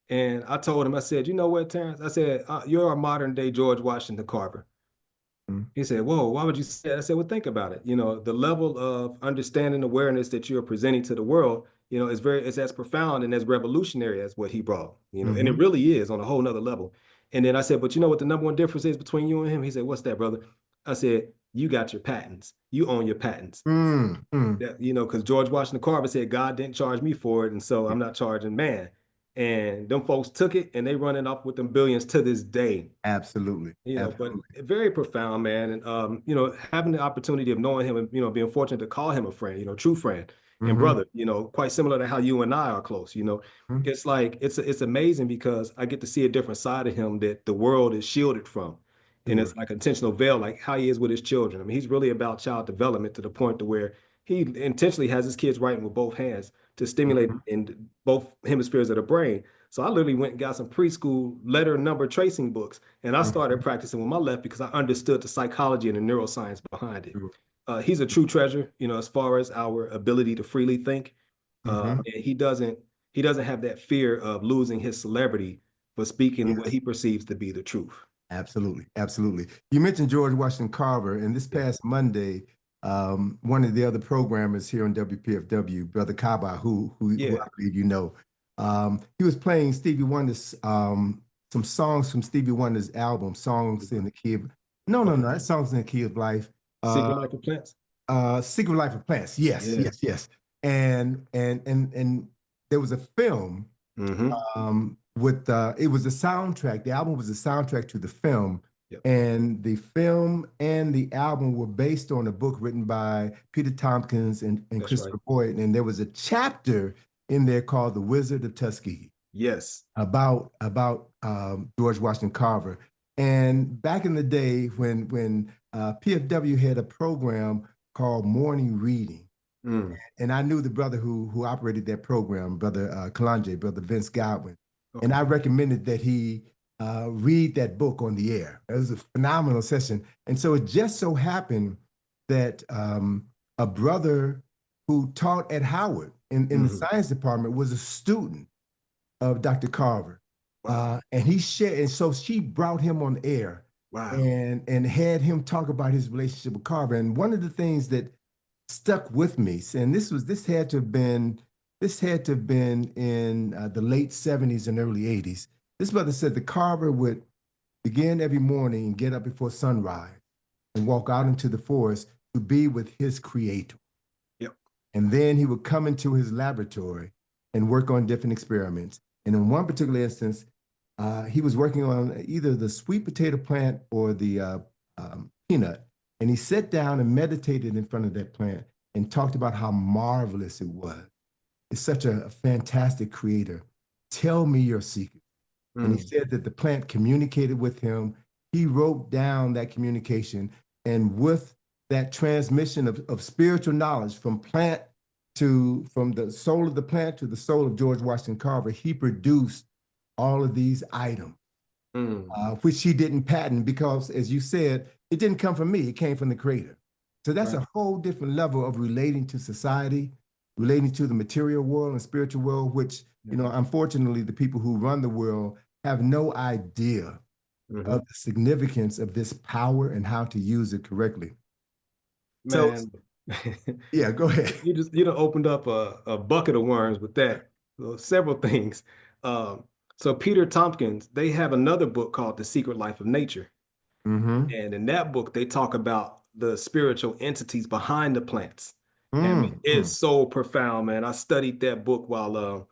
and I told him, I said, you know what, Terrence? I said, you're a modern day George Washington Carver. Mm. He said, whoa, why would you say that? I said, well, think about it. The level of understanding, awareness that you're presenting to the world, it's as profound and as revolutionary as what he brought, and it really is on a whole nother level. And then I said, but you know what the number one difference is between you and him? He said, what's that, brother? I said, you got your patents. You own your patents. Because George Washington Carver said, God didn't charge me for it, and so I'm not charging man. And them folks took it, and they running off with them billions to this day. Absolutely. But very profound, man. And, having the opportunity of knowing him and, being fortunate to call him a friend, true friend and brother, quite similar to how you and I are close, it's like, it's amazing because I get to see a different side of him that the world is shielded from. And it's like intentional veil, like how he is with his children. I mean, he's really about child development to the point to where he intentionally has his kids writing with both hands to stimulate in both hemispheres of the brain. So I literally went and got some preschool letter number tracing books, and I started practicing with my left because I understood the psychology and the neuroscience behind it. He's a true treasure, as far as our ability to freely think. And he doesn't have that fear of losing his celebrity for speaking what he perceives to be the truth. Absolutely. Absolutely. You mentioned George Washington Carver, and this past Monday, one of the other programmers here on WPFW, Brother Kaba, who I believe you know, he was playing Stevie Wonder's some songs from Stevie Wonder's album, Songs in the Key of that's Songs in the Key of Life. Secret Life of Plants. Secret Life of Plants. Yes. And there was a film with it was a soundtrack. The album was a soundtrack to the film. And the film and the album were based on a book written by Peter Tompkins and Christopher Boyd. And there was a chapter in there called The Wizard of Tuskegee. Yes. About George Washington Carver. And back in the day when PFW had a program called Morning Reading. And I knew the brother who operated that program, Brother Kalanje, Brother Vince Godwin. And I recommended that he read that book on the air. It was a phenomenal session. And so it just so happened that a brother who taught at Howard in the science department was a student of Dr. Carver. And he shared, and so she brought him on the air and had him talk about his relationship with Carver. And one of the things that stuck with me, and this had to have been in the late 70s and early 80s. This brother said the Carver would begin every morning and get up before sunrise and walk out into the forest to be with his creator. And then he would come into his laboratory and work on different experiments. And in one particular instance, he was working on either the sweet potato plant or the peanut. And he sat down and meditated in front of that plant and talked about how marvelous it was. It's such a fantastic creator. Tell me your secret. And he said that the plant communicated with him. He wrote down that communication. And with that transmission of spiritual knowledge from the soul of the plant to the soul of George Washington Carver, he produced all of these items, which he didn't patent because, as you said, it didn't come from me. It came from the creator. So that's a whole different level of relating to society, relating to the material world and spiritual world, which, unfortunately, the people who run the world have no idea of the significance of this power and how to use it correctly. Man. Yeah, go ahead. You done opened up a bucket of worms with that. Several things. So Peter Tompkins, they have another book called The Secret Life of Nature. And in that book, they talk about the spiritual entities behind the plants. And it's so profound, man. I studied that book while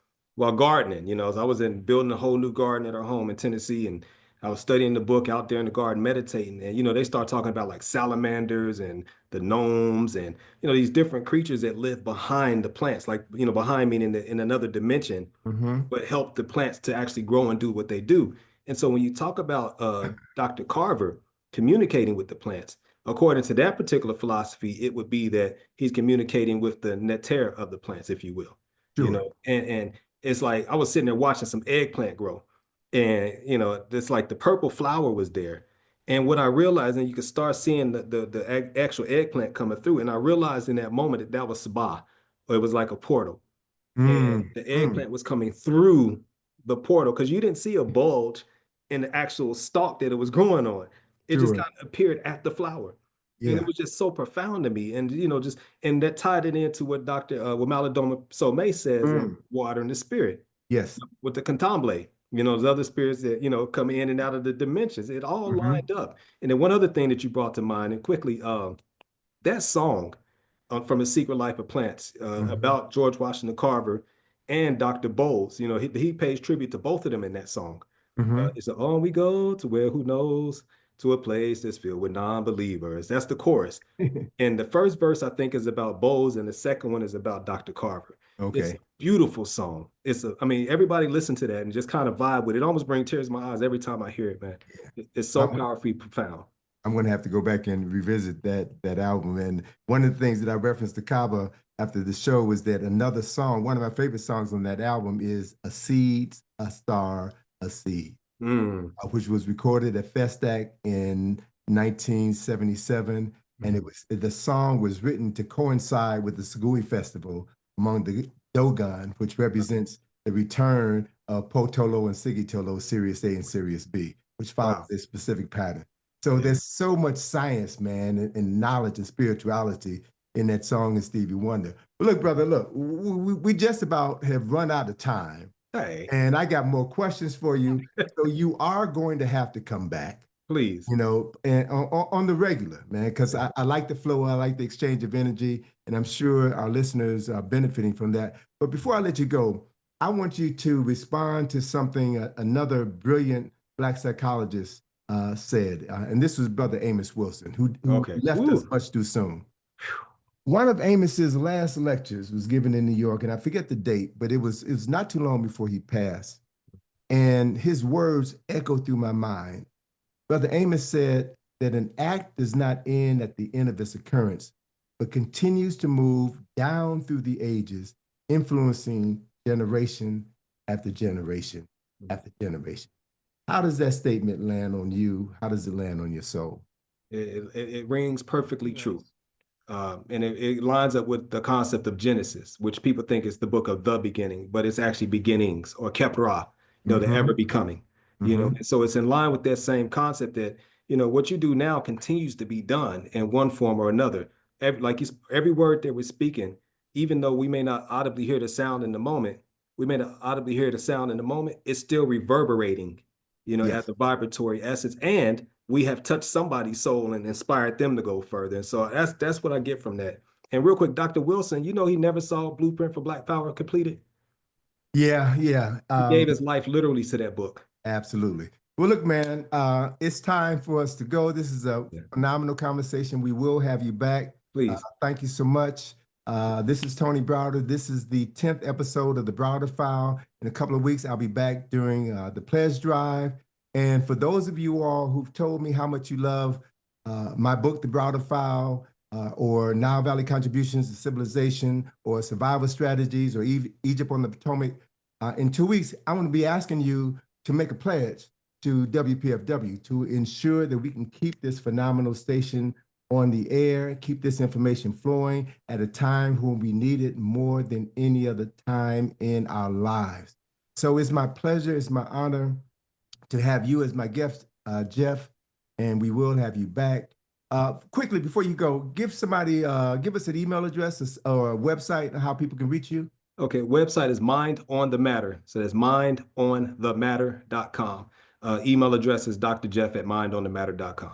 gardening. As I was building a whole new garden at our home in Tennessee, and I was studying the book out there in the garden, meditating. And they start talking about like salamanders and the gnomes and these different creatures that live behind the plants, like behind meaning in another dimension, but help the plants to actually grow and do what they do. And so when you talk about Dr. Carver communicating with the plants, according to that particular philosophy, it would be that he's communicating with the nectar of the plants, if you will. And it's like I was sitting there watching some eggplant grow, and it's like the purple flower was there. And what I realized, and you could start seeing the actual eggplant coming through, and I realized in that moment that that was Sabah, or it was like a portal, and Mm, the mm, eggplant was coming through the portal because you didn't see a bulge in the actual stalk that it was growing on. It just sure. kind of appeared at the flower. And it Yeah. was just so profound to me. And, just, and that tied it into what what Malidoma Somé says in Mm, Water and the Spirit yes. with the Candomblé, those other spirits that, come in and out of the dimensions. It all Hmm. lined up. And then one other thing that you brought to mind, and quickly, that song from A Secret Life of Plants Hmm. about George Washington Carver and Dr. Bowles, he pays tribute to both of them in that song. Hmm. It's a, on we go to where who knows, to a place that's filled with non-believers. That's the chorus. And the first verse, I think, is about Bowles, and the second one is about Dr. Carver. It's a Okay. beautiful song. I mean, everybody listen to that and just kind of vibe with it. It almost brings tears to my eyes every time I hear it, man. It's so I'm, powerfully profound. I'm going to have to go back and revisit that album. And one of the things that I referenced to Kaba after the show was that another song, one of my favorite songs on that album is "A Seed, a Star, a Seed," Mm. which was recorded at Festac in 1977. And the song was written to coincide with the Sagui Festival among the Dogon, which represents the return of Potolo and Sigitolo, Sirius A and Sirius B, which follows Wow. a specific pattern. So Yeah. there's so much science, man, and knowledge and spirituality in that song of Stevie Wonder. But look, brother, look, we just about have run out of time. Hey, And I got more questions for you. So you are going to have to come back, please. and on the regular, man, because I like the flow, I like the exchange of energy, and I'm sure our listeners are benefiting from that. But before I let you go, I want you to respond to something another brilliant Black psychologist said, and this was Brother Amos Wilson, who Okay. left us Woo. much too soon. One of Amos's last lectures was given in New York, and I forget the date, but it was not too long before he passed. And his words echo through my mind. Brother Amos said that an act does not end at the end of its occurrence, but continues to move down through the ages, influencing generation after generation after generation. How does that statement land on you? How does it land on your soul? It rings perfectly true. And it lines up with the concept of Genesis, which people think is the book of the beginning, but it's actually beginnings or Keprah, the Mm-hmm. ever becoming, Mm-hmm. And so it's in line with that same concept that, what you do now continues to be done in one form or another. Every word that we're speaking, even though we may not audibly hear the sound in the moment, it's still reverberating, at Yes. the vibratory essence. And we have touched somebody's soul and inspired them to go further. And so that's what I get from that. And real quick, Dr. Wilson, he never saw Blueprint for Black Power completed. Yeah, yeah. He gave his life literally to that book. Absolutely. Well, look, man, it's time for us to go. This is a Yeah. phenomenal conversation. We will have you back. Please. Thank you so much. This is Tony Browder. This is the 10th episode of the Browder File. In a couple of weeks, I'll be back during the pledge drive. And for those of you all who've told me how much you love my book, The Browder File, or Nile Valley Contributions to Civilization, or Survival Strategies, or Egypt on the Potomac, in 2 weeks, I'm going to be asking you to make a pledge to WPFW to ensure that we can keep this phenomenal station on the air, keep this information flowing at a time when we need it more than any other time in our lives. So it's my pleasure, it's my honor to have you as my guest, Jeff, and we will have you back. Quickly, before you go, give us an email address or a website, how people can reach you. Okay, website is Mind on the Matter. So that's mindonthematter.com. Email address is drjeff@mindonthematter.com.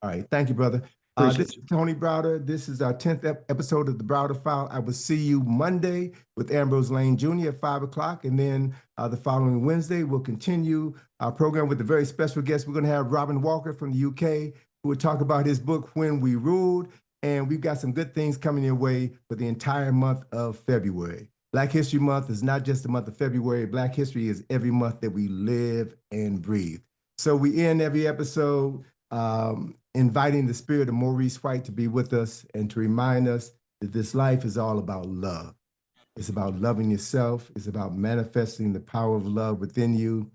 All right. Thank you, brother. This Appreciate is you. Tony Browder. This is our 10th episode of the Browder File. I will see you Monday with Ambrose Lane Jr. at 5 o'clock. And then the following Wednesday, we'll continue our program with a very special guest. We're going to have Robin Walker from the UK, who will talk about his book, When We Ruled. And we've got some good things coming your way for the entire month of February. Black History Month is not just the month of February. Black history is every month that we live and breathe. So we end every episode inviting the spirit of Maurice White to be with us and to remind us that this life is all about love. It's about loving yourself. It's about manifesting the power of love within you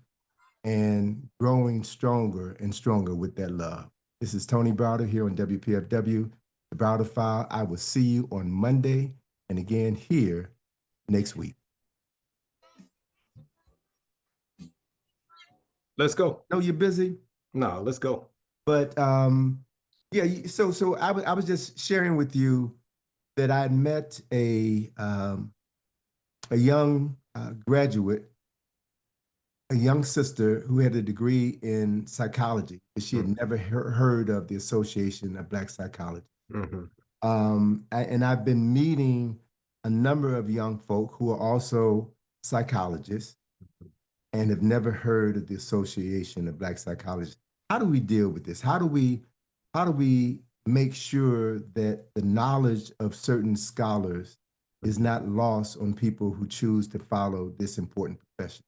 and growing stronger and stronger with that love. This is Tony Browder here on WPFW, the Browder File. I will see you on Monday and again here next week. Let's go. No, you're busy, No, let's go. but yeah. So I was just sharing with you that I had met a young graduate, a young sister who had a degree in psychology, but she had never heard of the Association of Black Psychologists. And I've been meeting a number of young folk who are also psychologists and have never heard of the Association of Black Psychologists. How do we deal with this? How do we make sure that the knowledge of certain scholars is not lost on people who choose to follow this important profession?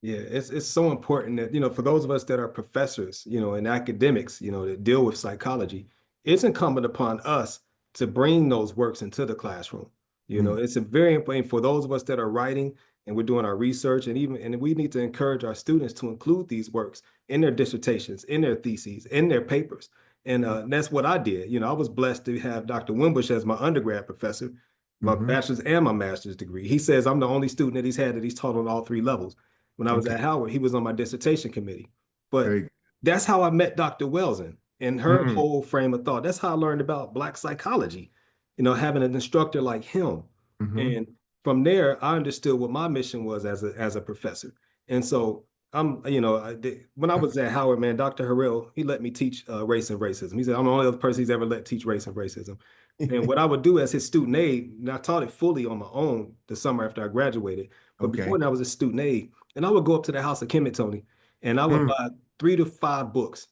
Yeah, it's so important that, for those of us that are professors, and academics, that deal with psychology, it's incumbent upon us to bring those works into the classroom. It's a very important for those of us that are writing and we're doing our research, and we need to encourage our students to include these works in their dissertations, in their theses, in their papers. And that's what I did. I was blessed to have Dr. Wimbush as my undergrad professor, my bachelor's and my master's degree. He says I'm the only student that he's taught on all three levels. When I was at Howard, he was on my dissertation committee. But that's how I met Dr. Welson and her whole frame of thought. That's how I learned about Black psychology, having an instructor like him. And from there, I understood what my mission was as a professor. And so when I was at Howard, man, Dr. Harrell, he let me teach race and racism. He said, I'm the only other person he's ever let teach race and racism. And what I would do as his student aide, and I taught it fully on my own the summer after I graduated. But before that, I was a student aide. And I would go up to the house of Kemet, Tony, and I would buy 3 to 5 books,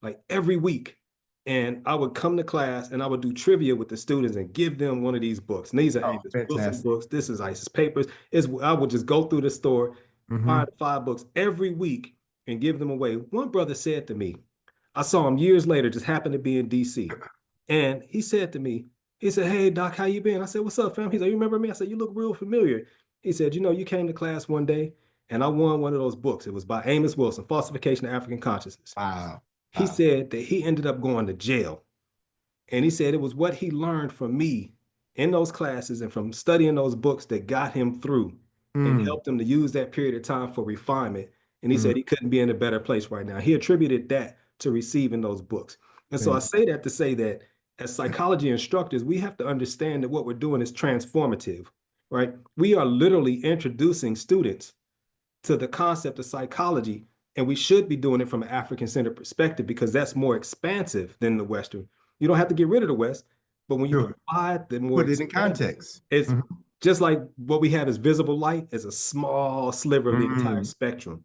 like every week. And I would come to class and I would do trivia with the students and give them one of these books. And these are Amos Wilson books. This is Isis Papers. I would just go through the store, find 5 books every week and give them away. One brother said to me, I saw him years later, just happened to be in DC. And he said to me, he said, hey, Doc, how you been? I said, what's up, fam? He said, you remember me? I said, you look real familiar. He said, you came to class one day and I won one of those books. It was by Amos Wilson, Falsification of African Consciousness. Wow. He said that he ended up going to jail. And he said it was what he learned from me in those classes and from studying those books that got him through and helped him to use that period of time for refinement. And he said he couldn't be in a better place right now. He attributed that to receiving those books. And so I say that to say that as psychology instructors, we have to understand that what we're doing is transformative, right? We are literally introducing students to the concept of psychology, and we should be doing it from an African-centered perspective because that's more expansive than the Western. You don't have to get rid of the West, but when you provide the more put it in context, it's just like what we have as visible light is a small sliver of the entire spectrum.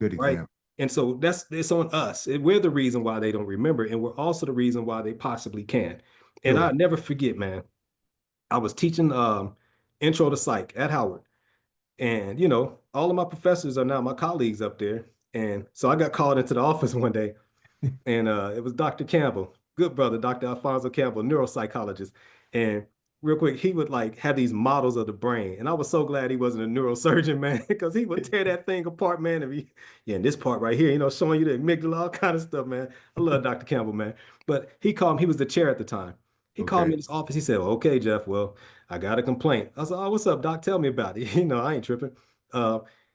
Good example. Right? And so it's on us. We're the reason why they don't remember, and we're also the reason why they possibly can. And I'll never forget, man, I was teaching intro to psych at Howard. And, all of my professors are now my colleagues up there. And so I got called into the office one day and it was Dr. Campbell, good brother, Dr. Alfonso Campbell, neuropsychologist. And real quick, he would have these models of the brain. And I was so glad he wasn't a neurosurgeon, man, because he would tear that thing apart, man. And and this part right here, showing you the amygdala, all kind of stuff, man. I love Dr. Campbell, man. But he called me, he was the chair at the time. He called me in his office. He said, well, okay, Jeff, well, I got a complaint. I said, oh, what's up, Doc? Tell me about it. I ain't tripping.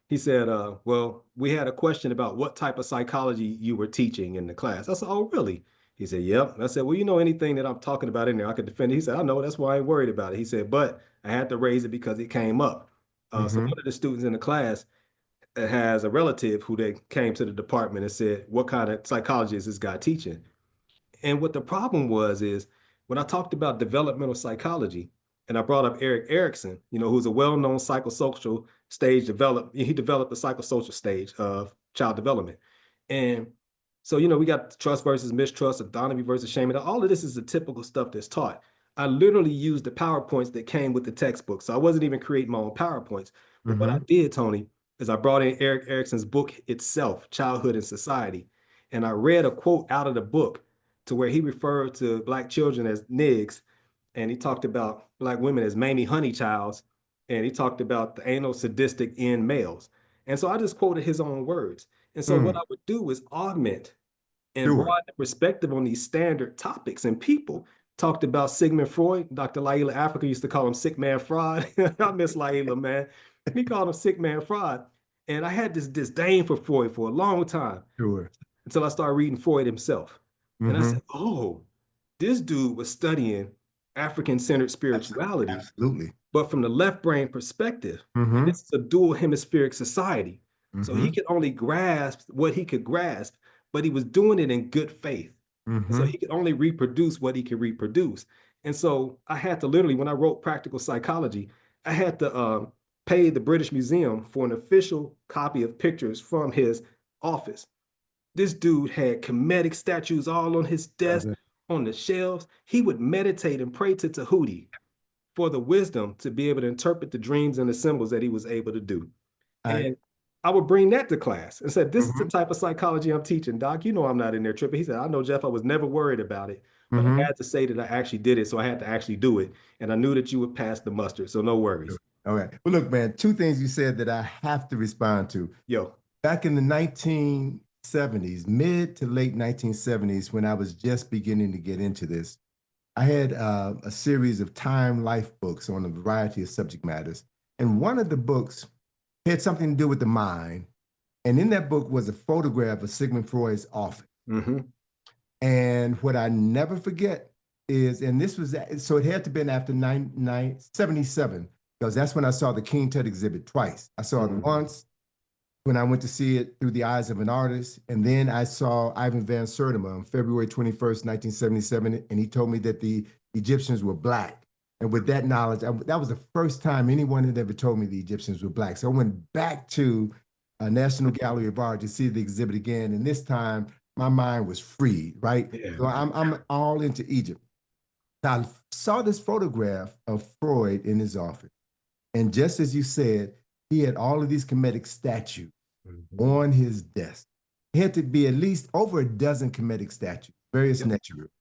He said, well, we had a question about what type of psychology you were teaching in the class. I said, oh, really? He said, yep. I said, well, anything that I'm talking about in there, I could defend it. He said, I know, that's why I ain't worried about it. He said, but I had to raise it because it came up. So one of the students in the class has a relative who they came to the department and said, what kind of psychology is this guy teaching? And what the problem was is when I talked about developmental psychology, and I brought up Eric Erickson, who's a well-known psychosocial stage he developed the psychosocial stage of child development. And so, we got trust versus mistrust, autonomy versus shame. And all of this is the typical stuff that's taught. I literally used the PowerPoints that came with the textbook. So I wasn't even creating my own PowerPoints. But what I did, Tony, is I brought in Eric Erickson's book itself, Childhood and Society. And I read a quote out of the book to where he referred to Black children as nigs. And he talked about Black women as Mamie Honeychilds and he talked about the anal sadistic in males. And so I just quoted his own words. And so what Mm, I would do is augment and sure, broaden the perspective on these standard topics. And people talked about Sigmund Freud. Dr. Laila Africa used to call him sick man Freud. I miss Laila, man. He called him sick man Freud. And I had this disdain for Freud for a long time sure. until I started reading Freud himself. And I Mm-hmm. said, oh, this dude was studying African-centered spirituality, Absolutely. but from the left brain perspective. And Mm-hmm. this is a dual hemispheric society. So he Mm-hmm. could only grasp what he could grasp, but he was doing it in good faith. And so Mm-hmm. he could only reproduce what he could reproduce. And so I had to literally, when I wrote Practical Psychology, I had to pay the British Museum for an official copy of pictures from his office. This dude had Kemetic statues all on his desk, on the shelves. He would meditate and pray to Tahuti for the wisdom to be able to interpret the dreams and the symbols that he was able to do. I, And I would bring that to class and said, this is the mm-hmm. type of psychology I'm teaching, Doc. You know I'm not in there tripping. He said, I know, Jeff, I was never worried about it, but I Mm-hmm. had to say that I actually did it, so I had to actually do it. And I knew that you would pass the mustard, so no worries. All right. Well, look, man, two things you said that I have to respond to. Yo. Back in the 1970s, mid to late 1970s, when I was just beginning to get into this, I had a series of Time Life books on a variety of subject matters. And one of the books had something to do with the mind. And in that book was a photograph of Sigmund Freud's office. Mm-hmm. And what I never forget is, and this was, so it had to have been after 1977, because that's when I saw the King Tut exhibit twice. I saw it once when I went to see it through the eyes of an artist. And then I saw Ivan Van Sertima on February 21st, 1977. And he told me that the Egyptians were Black. And with that knowledge, that was the first time anyone had ever told me the Egyptians were Black. So I went back to National Gallery of Art to see the exhibit again. And this time my mind was free, right? Yeah. So I'm all into Egypt. I saw this photograph of Freud in his office. And just as you said, he had all of these Kemetic statues on his desk. He had to be at least over a dozen Kemetic statues, various nature groups.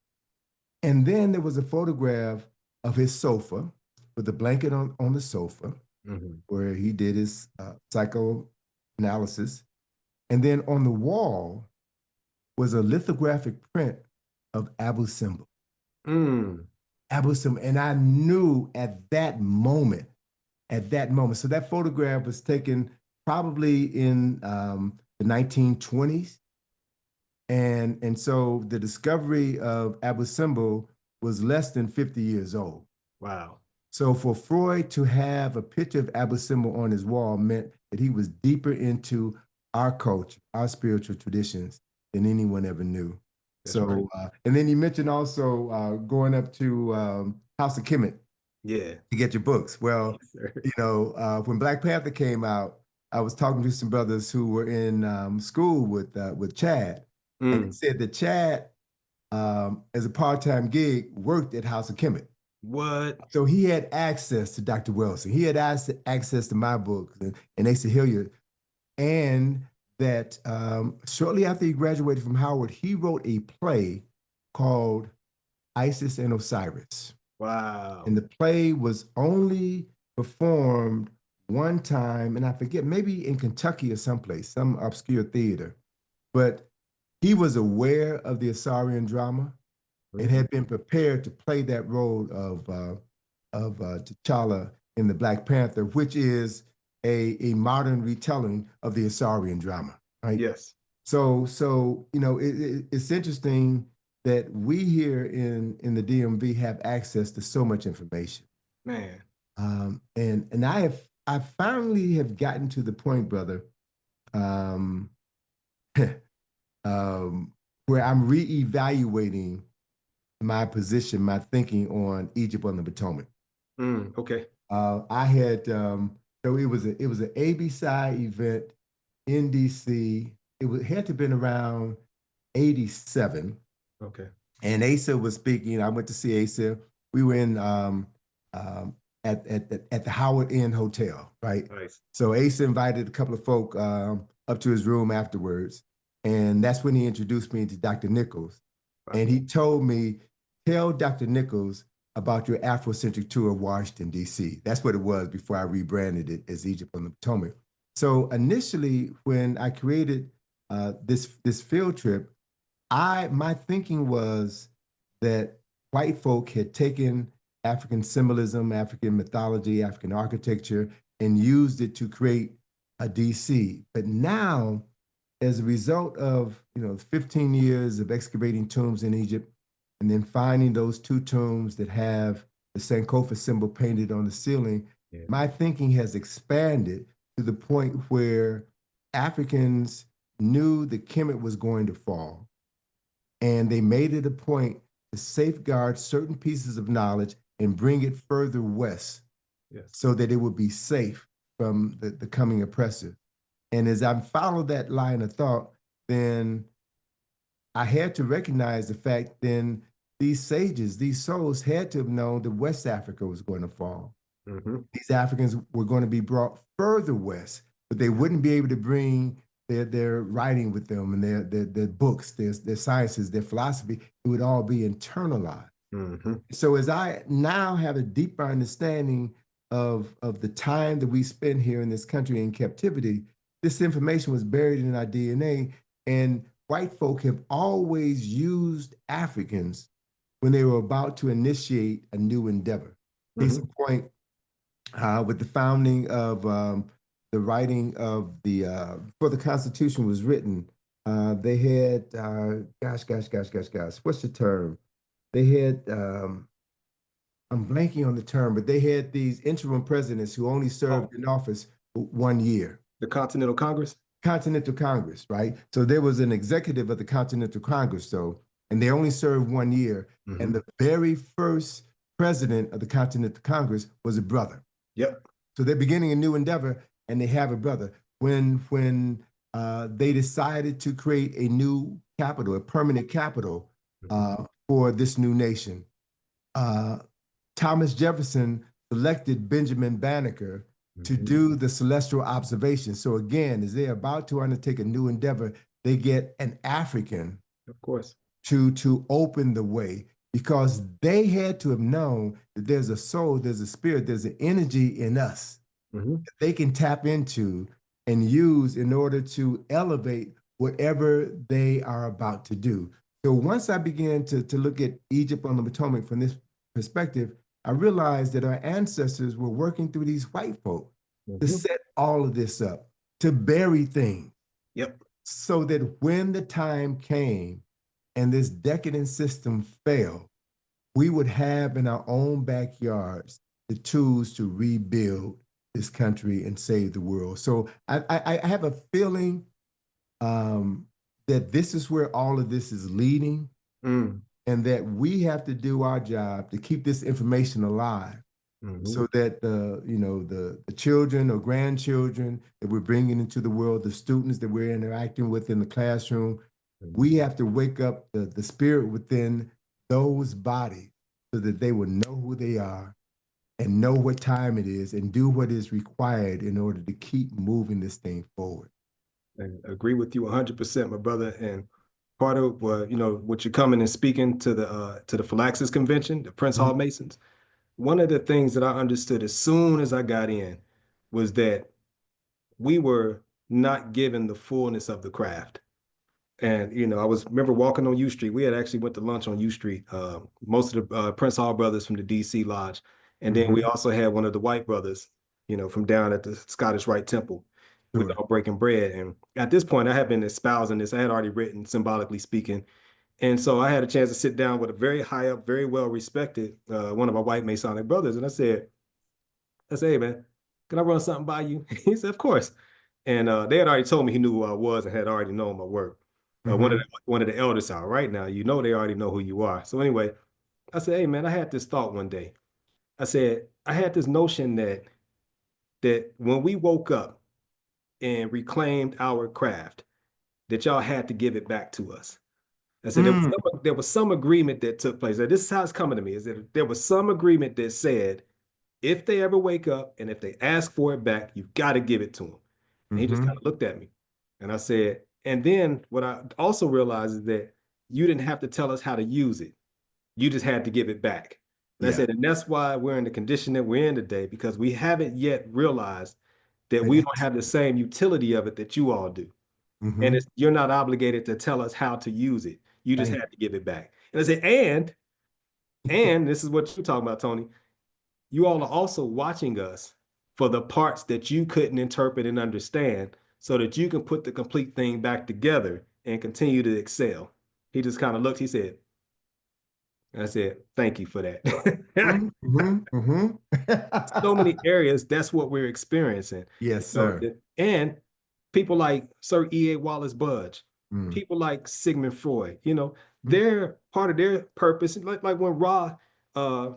And then there was a photograph of his sofa with a blanket on the sofa where he did his psychoanalysis. And then on the wall was a lithographic print of Abu Simbel. Abu Simbel. And I knew at that moment, so that photograph was taken probably in the 1920s. And so the discovery of Abu Simbel was less than 50 years old. Wow. So for Freud to have a picture of Abu Simbel on his wall meant that he was deeper into our culture, our spiritual traditions than anyone ever knew. That's so, right. And then you mentioned also going up to House of Kemet to get your books. Well, Yes, when Black Panther came out, I was talking to some brothers who were in school with Chad, and they said that Chad, as a part-time gig, worked at House of Kemet. What? So he had access to Dr. Wilson. He had access to my books and Asa Hilliard. And that shortly after he graduated from Howard, he wrote a play called Isis and Osiris. Wow. And the play was only performed one time, and I forget, maybe in Kentucky or someplace, some obscure theater. But he was aware of the Asarian drama and had been prepared to play that role of T'Challa in the Black Panther, which is a modern retelling of the Asarian drama, right? Yes. So it's interesting that we here in the DMV have access to so much information. Man. And I finally have gotten to the point, brother, where I'm reevaluating my position, my thinking on Egypt on the Potomac. Okay. I had so it was an ABC event in DC. It had to have been around 87. Okay. And Asa was speaking. I went to see Asa. We were in at the Howard Inn Hotel, right? Nice. So Asa invited a couple of folk up to his room afterwards, and that's when he introduced me to Dr. Nichols. Wow. And he told me, tell Dr. Nichols about your Afrocentric tour of Washington, D.C. That's what it was before I rebranded it as Egypt on the Potomac. So initially, when I created this field trip, my thinking was that white folk had taken African symbolism, African mythology, African architecture, and used it to create a DC. But now, as a result of 15 years of excavating tombs in Egypt, and then finding those two tombs that have the Sankofa symbol painted on the ceiling, my thinking has expanded to the point where Africans knew the Kemet was going to fall, and they made it a point to safeguard certain pieces of knowledge and bring it further west so that it would be safe from the coming oppressor. And as I followed that line of thought, then I had to recognize the fact then these sages, these souls had to have known that West Africa was going to fall. These Africans were going to be brought further west, but they wouldn't be able to bring their writing with them and their books, their sciences, their philosophy. It would all be internalized. So as I now have a deeper understanding of the time that we spend here in this country in captivity, this information was buried in our DNA, and white folk have always used Africans when they were about to initiate a new endeavor. Case in point, with the founding of the writing of before the Constitution was written, they had, what's the term? They had, I'm blanking on the term, but they had these interim presidents who only served in office for 1 year. The Continental Congress? Continental Congress, right? So there was an executive of the Continental Congress, and they only served 1 year. And the very first president of the Continental Congress was a brother. So they're beginning a new endeavor, and they have a brother. When they decided to create a new capital, a permanent capital for this new nation, Thomas Jefferson selected Benjamin Banneker to do the celestial observation. So again, as they're about to undertake a new endeavor, they get an African, of course, to open the way, because they had to have known that there's a soul, there's a spirit, there's an energy in us that they can tap into and use in order to elevate whatever they are about to do. So once I began to look at Egypt on the Potomac from this perspective, I realized that our ancestors were working through these white folk to set all of this up, to bury things. So that when the time came and this decadent system fell, we would have in our own backyards the tools to rebuild this country and save the world. So I have a feeling that this is where all of this is leading, and that we have to do our job to keep this information alive, so that the children or grandchildren that we're bringing into the world, the students that we're interacting with in the classroom, we have to wake up the spirit within those bodies so that they will know who they are and know what time it is and do what is required in order to keep moving this thing forward. I agree with you 100%, my brother. And part of what you're coming and speaking to the Phylaxis Convention, the Prince Hall Masons. One of the things that I understood as soon as I got in was that we were not given the fullness of the craft. And I remember walking on U Street. We had actually went to lunch on U Street. Most of the Prince Hall brothers from the DC Lodge, and then we also had one of the white brothers, from down at the Scottish Rite Temple. We were all breaking bread, and at this point, I had been espousing this. I had already written, symbolically speaking, and so I had a chance to sit down with a very high up, very well respected one of our white Masonic brothers, and I said, "Hey man, can I run something by you?" He said, "Of course." And they had already told me he knew who I was and had already known my work. One of the elders out right now, they already know who you are. So anyway, I said, "Hey man, I had this thought one day." I said, I had this notion that when we woke up and reclaimed our craft, that y'all had to give it back to us. I said there was some agreement that took place. This is how it's coming to me, is that there was some agreement that said, if they ever wake up and if they ask for it back, you've got to give it to them. And he just kind of looked at me. And I said, and then what I also realized is that you didn't have to tell us how to use it. You just had to give it back. And I Yeah. said, and that's why we're in the condition that we're in today, because we haven't yet realized that But we don't have the same utility of it that you all do. And Mhm. you're not obligated to tell us how to use it. You just Thank have to give it back. And I said, and this is what you're talking about, Tony. You all are also watching us for the parts that you couldn't interpret and understand so that you can put the complete thing back together and continue to excel. He just kind of looked, he said, I said, thank you for that. Mhm, mhm, mhm. So many areas, that's what we're experiencing. Yes, You know, sir. and people like Sir E.A. Wallace Budge, Mm. people like Sigmund Freud, Mhm. they're part of their purpose, like when Ra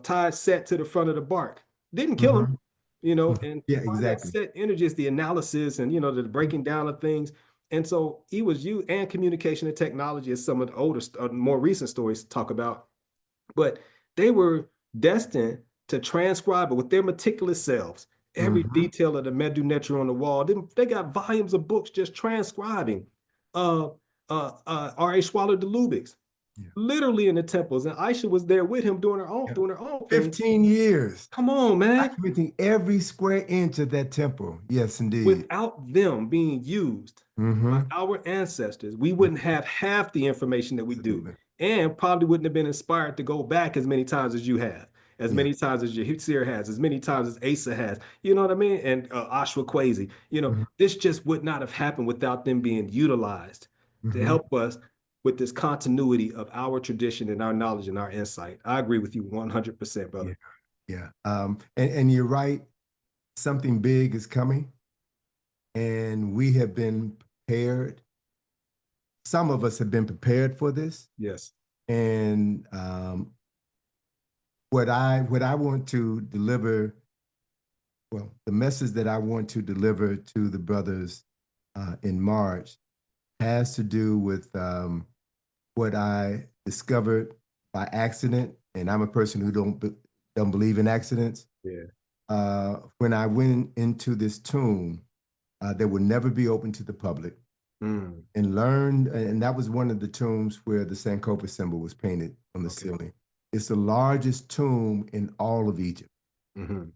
tied Set to the front of the bark, didn't kill him, Mhm. and Yeah, part of that exactly. Set energy is the analysis and the breaking down of things. And so he was you and communication and technology, as some of the older, more recent stories talk about, but they were destined to transcribe it with their meticulous selves. Every Mhm. detail of the medu neter on the wall. They got volumes of books just transcribing. Uh, R.A. Schwaller de Lubbock's, Yeah. literally in the temples, and Aisha was there with him doing Yeah. her own thing. 15 years. Come on, man. Documenting every square inch of that temple. Yes, indeed. Without them being used by Mhm. our ancestors, we wouldn't have half the information that we do, Absolutely. and probably wouldn't have been inspired to go back as many times as you have, as Yeah. many times as Yahtzir has, as many times as Asa has. You know what I mean? And Ashwa Kwesi. Mhm. This just would not have happened without them being utilized to Mhm. help us with this continuity of our tradition and our knowledge and our insight. I agree with you 100%, Yeah. brother. Yeah. And you're right. Something big is coming, and we have been prepared. Some of us have been prepared for this. Yes. And what I want to deliver, well, the message that I want to deliver to the brothers in March has to do with what I discovered by accident, and I'm a person who don't believe in accidents. Yeah. When I went into this tomb that would never be open to the public, Mm. and learned, and that was one of the tombs where the Sankofa symbol was painted on the Okay. ceiling. It's the largest tomb in all of Egypt, Mm-hmm.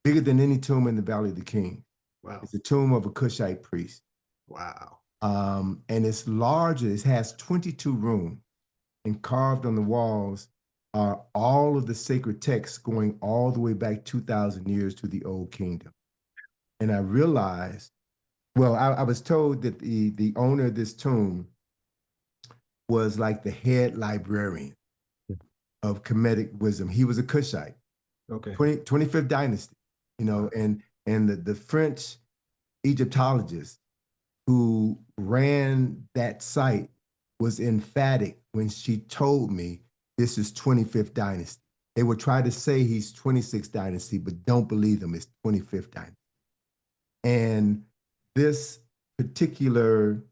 bigger than any tomb in the Valley of the King. Wow. It's the tomb of a Cushite priest. Wow. And it's larger, it has 22 rooms, and carved on the walls are all of the sacred texts going all the way back 2,000 years to the Old Kingdom. And I realized, well, I was told that the owner of this tomb was like the head librarian of Kemetic wisdom. He was a Cushite, Okay. 25th dynasty, Wow. and the French Egyptologist who ran that site was emphatic when she told me this is 25th dynasty. They would try to say he's 26th dynasty, but don't believe them. It's 25th dynasty. And this particular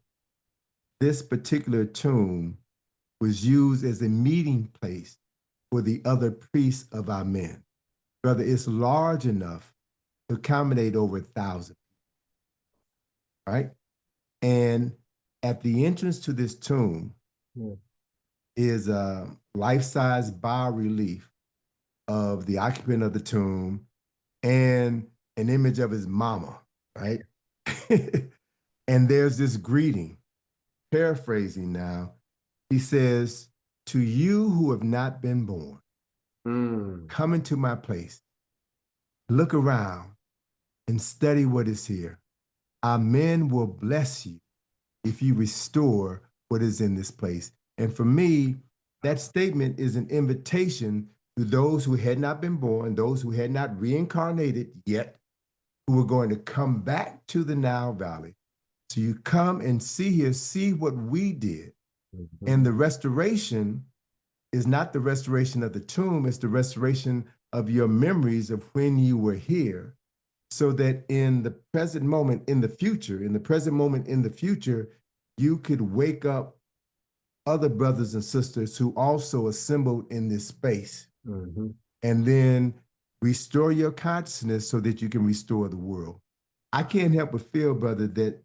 this particular tomb was used as a meeting place for the other priests of our men. Brother, it's large enough to accommodate over 1,000, right? And at the entrance to this tomb Yeah. is a life-size bas-relief of the occupant of the tomb and an image of his mama, right? And there's this greeting, paraphrasing now. He says, "To you who have not been born, Mm. come into my place, look around, and study what is here. Our men will bless you if you restore what is in this place." And for me, that statement is an invitation to those who had not been born, those who had not reincarnated yet, who were going to come back to the Nile Valley. So you come and see here, see what we did. Mhm. And the restoration is not the restoration of the tomb, it's the restoration of your memories of when you were here, so that in the present moment, in the future, you could wake up other brothers and sisters who also assembled in this space, Mhm. and then restore your consciousness so that you can restore the world. I can't help but feel, brother, that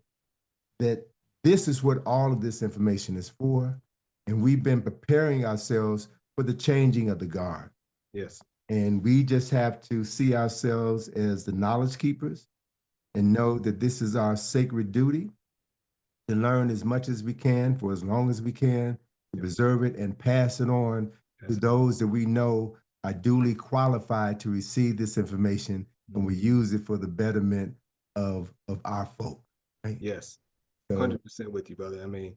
this is what all of this information is for, and we've been preparing ourselves for the changing of the guard. Yes. And we just have to see ourselves as the knowledge keepers and know that this is our sacred duty to learn as much as we can for as long as we can, to preserve it and pass it on to those that we know are duly qualified to receive this information, and we use it for the betterment of our folk. Right? Yes, So, 100% with you, brother. I mean,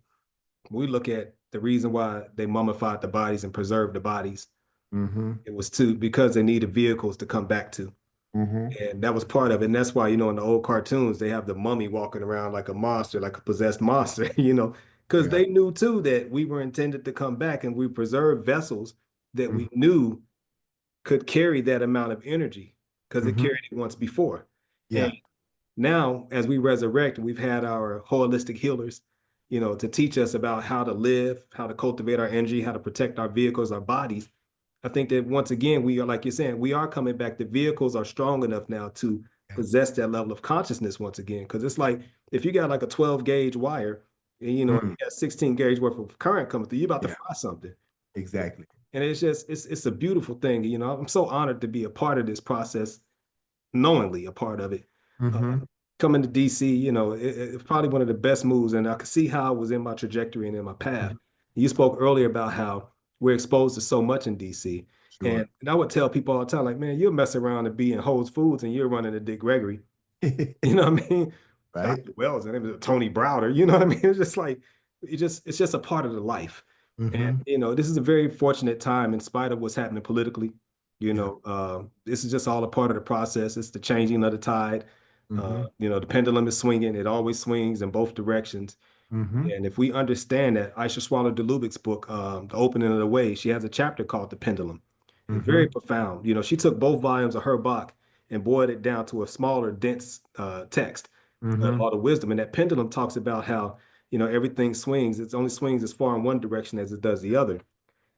we look at the reason why they mummified the bodies and preserved the bodies. It was because they needed vehicles to come back to. And that was part of it. And that's why, in the old cartoons, they have the mummy walking around like a monster, like a possessed monster, because they knew too that we were intended to come back, and we preserved vessels that we knew could carry that amount of energy because it carried it once before. Yeah. And now, as we resurrect, we've had our holistic healers, to teach us about how to live, how to cultivate our energy, how to protect our vehicles, our bodies. I think that once again, we are, like you're saying, we are coming back. The vehicles are strong enough now to possess that level of consciousness once again. Because it's like, if you got like a 12 gauge wire and, you got 16 gauge worth of current coming through, you're about to fry something. Exactly. And it's just, it's a beautiful thing. I'm so honored to be a part of this process, knowingly a part of it. Coming to DC, it's probably one of the best moves. And I could see how it was in my trajectory and in my path. You spoke earlier about how we're exposed to so much in DC. Sure. And I would tell people all the time, like, man, you'll mess around and be in Whole Foods and you're running a Dick Gregory. You know what I mean? Right. Dr. Wells, and it was Tony Browder, you know what I mean? It's just like, it's just a part of the life. And, this is a very fortunate time in spite of what's happening politically. This is just all a part of the process. It's the changing of the tide. The pendulum is swinging. It always swings in both directions. And if we understand that, Aisha Swallow DeLubic's book, The Opening of the Way, she has a chapter called The Pendulum. It's very profound. She took both volumes of her book and boiled it down to a smaller, dense text of all the wisdom. And that pendulum talks about how, everything swings. It only swings as far in one direction as it does the other.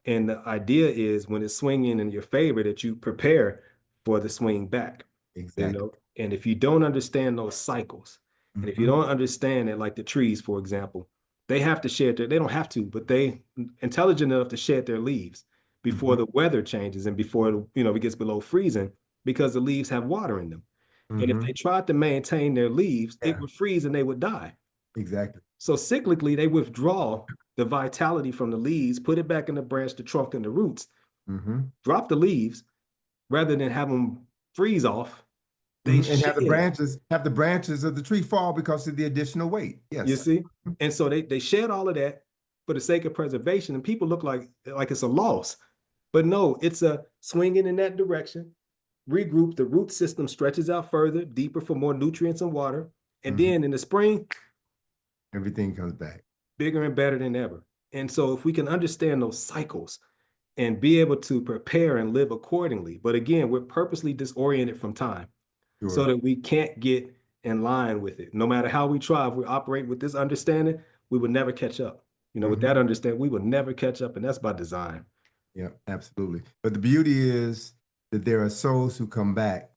And the idea is when it's swinging in your favor, that you prepare for the swing back. Exactly. And if you don't understand those cycles, and if you don't understand it, like the trees, for example, they have to shed they don't have to, but they intelligent enough to shed their leaves before the weather changes and before, it gets below freezing, because the leaves have water in them. And if they tried to maintain their leaves, it would freeze and they would die. Exactly. So cyclically, they withdraw the vitality from the leaves, put it back in the branch, the trunk, and the roots, drop the leaves rather than have them freeze off. And have the branches of the tree fall because of the additional weight. Yes. You see? And so they shed all of that for the sake of preservation, and people look like it's a loss. But no, it's a swinging in that direction. Regroup, the root system stretches out further, deeper for more nutrients and water. And then in the spring, everything comes back bigger and better than ever. And so if we can understand those cycles and be able to prepare and live accordingly, but again, we're purposely disoriented from time so that we can't get in line with it. No matter how we try, if we operate with this understanding, we would never catch up. With that understanding, we will never catch up, and that's by design. Yeah, absolutely. But the beauty is that there are souls who come back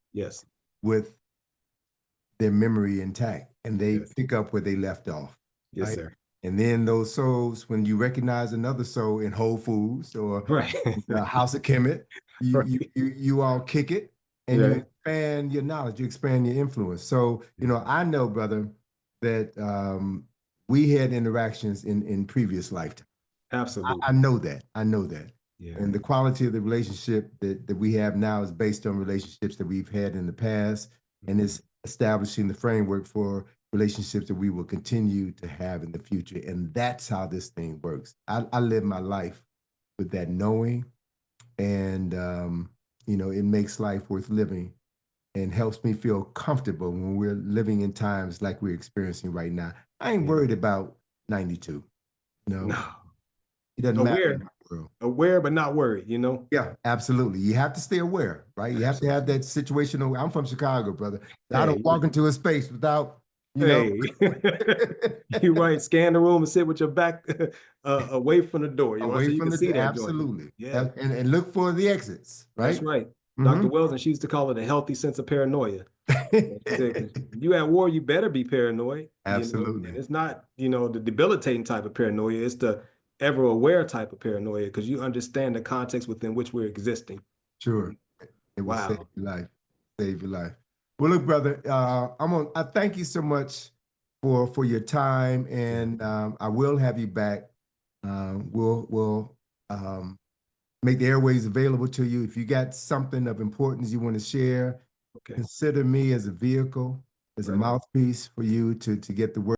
with their memory intact, and they pick up where they left off. Yes, right? sir. And then those souls, when you recognize another soul in Whole Foods or House of Kemet, you all kick it and you expand your knowledge, you expand your influence. So, I know, brother, that we had interactions in previous lifetimes. Absolutely. I know that. I know that. Yeah. And the quality of the relationship that we have now is based on relationships that we've had in the past, and it's establishing the framework for relationships that we will continue to have in the future. And that's how this thing works. I live my life with that knowing, and it makes life worth living and helps me feel comfortable when we're living in times like we're experiencing right now. I ain't worried about 92. No. It doesn't matter in our world. Aware, but not worried, Yeah, absolutely. You have to stay aware, right? You have to have that situational. I'm from Chicago, brother. I don't walk into a space without, You're right. Scan the room and sit with your back away from the door. Away from the door. Absolutely. Yeah. And look for the exits, right? That's right. Dr. Wells, and she used to call it a healthy sense of paranoia. You at war, you better be paranoid. Absolutely. And it's not, the debilitating type of paranoia. It's the ever aware type of paranoia, because you understand the context within which we're existing. Sure. It will save Wow. your life. Save your life. Well, look, brother, I thank you so much for your time, and I will have you back. We'll make the airways available to you. If you got something of importance you want to share, Okay. consider me as a vehicle, as a Right on. mouthpiece for you to get the word.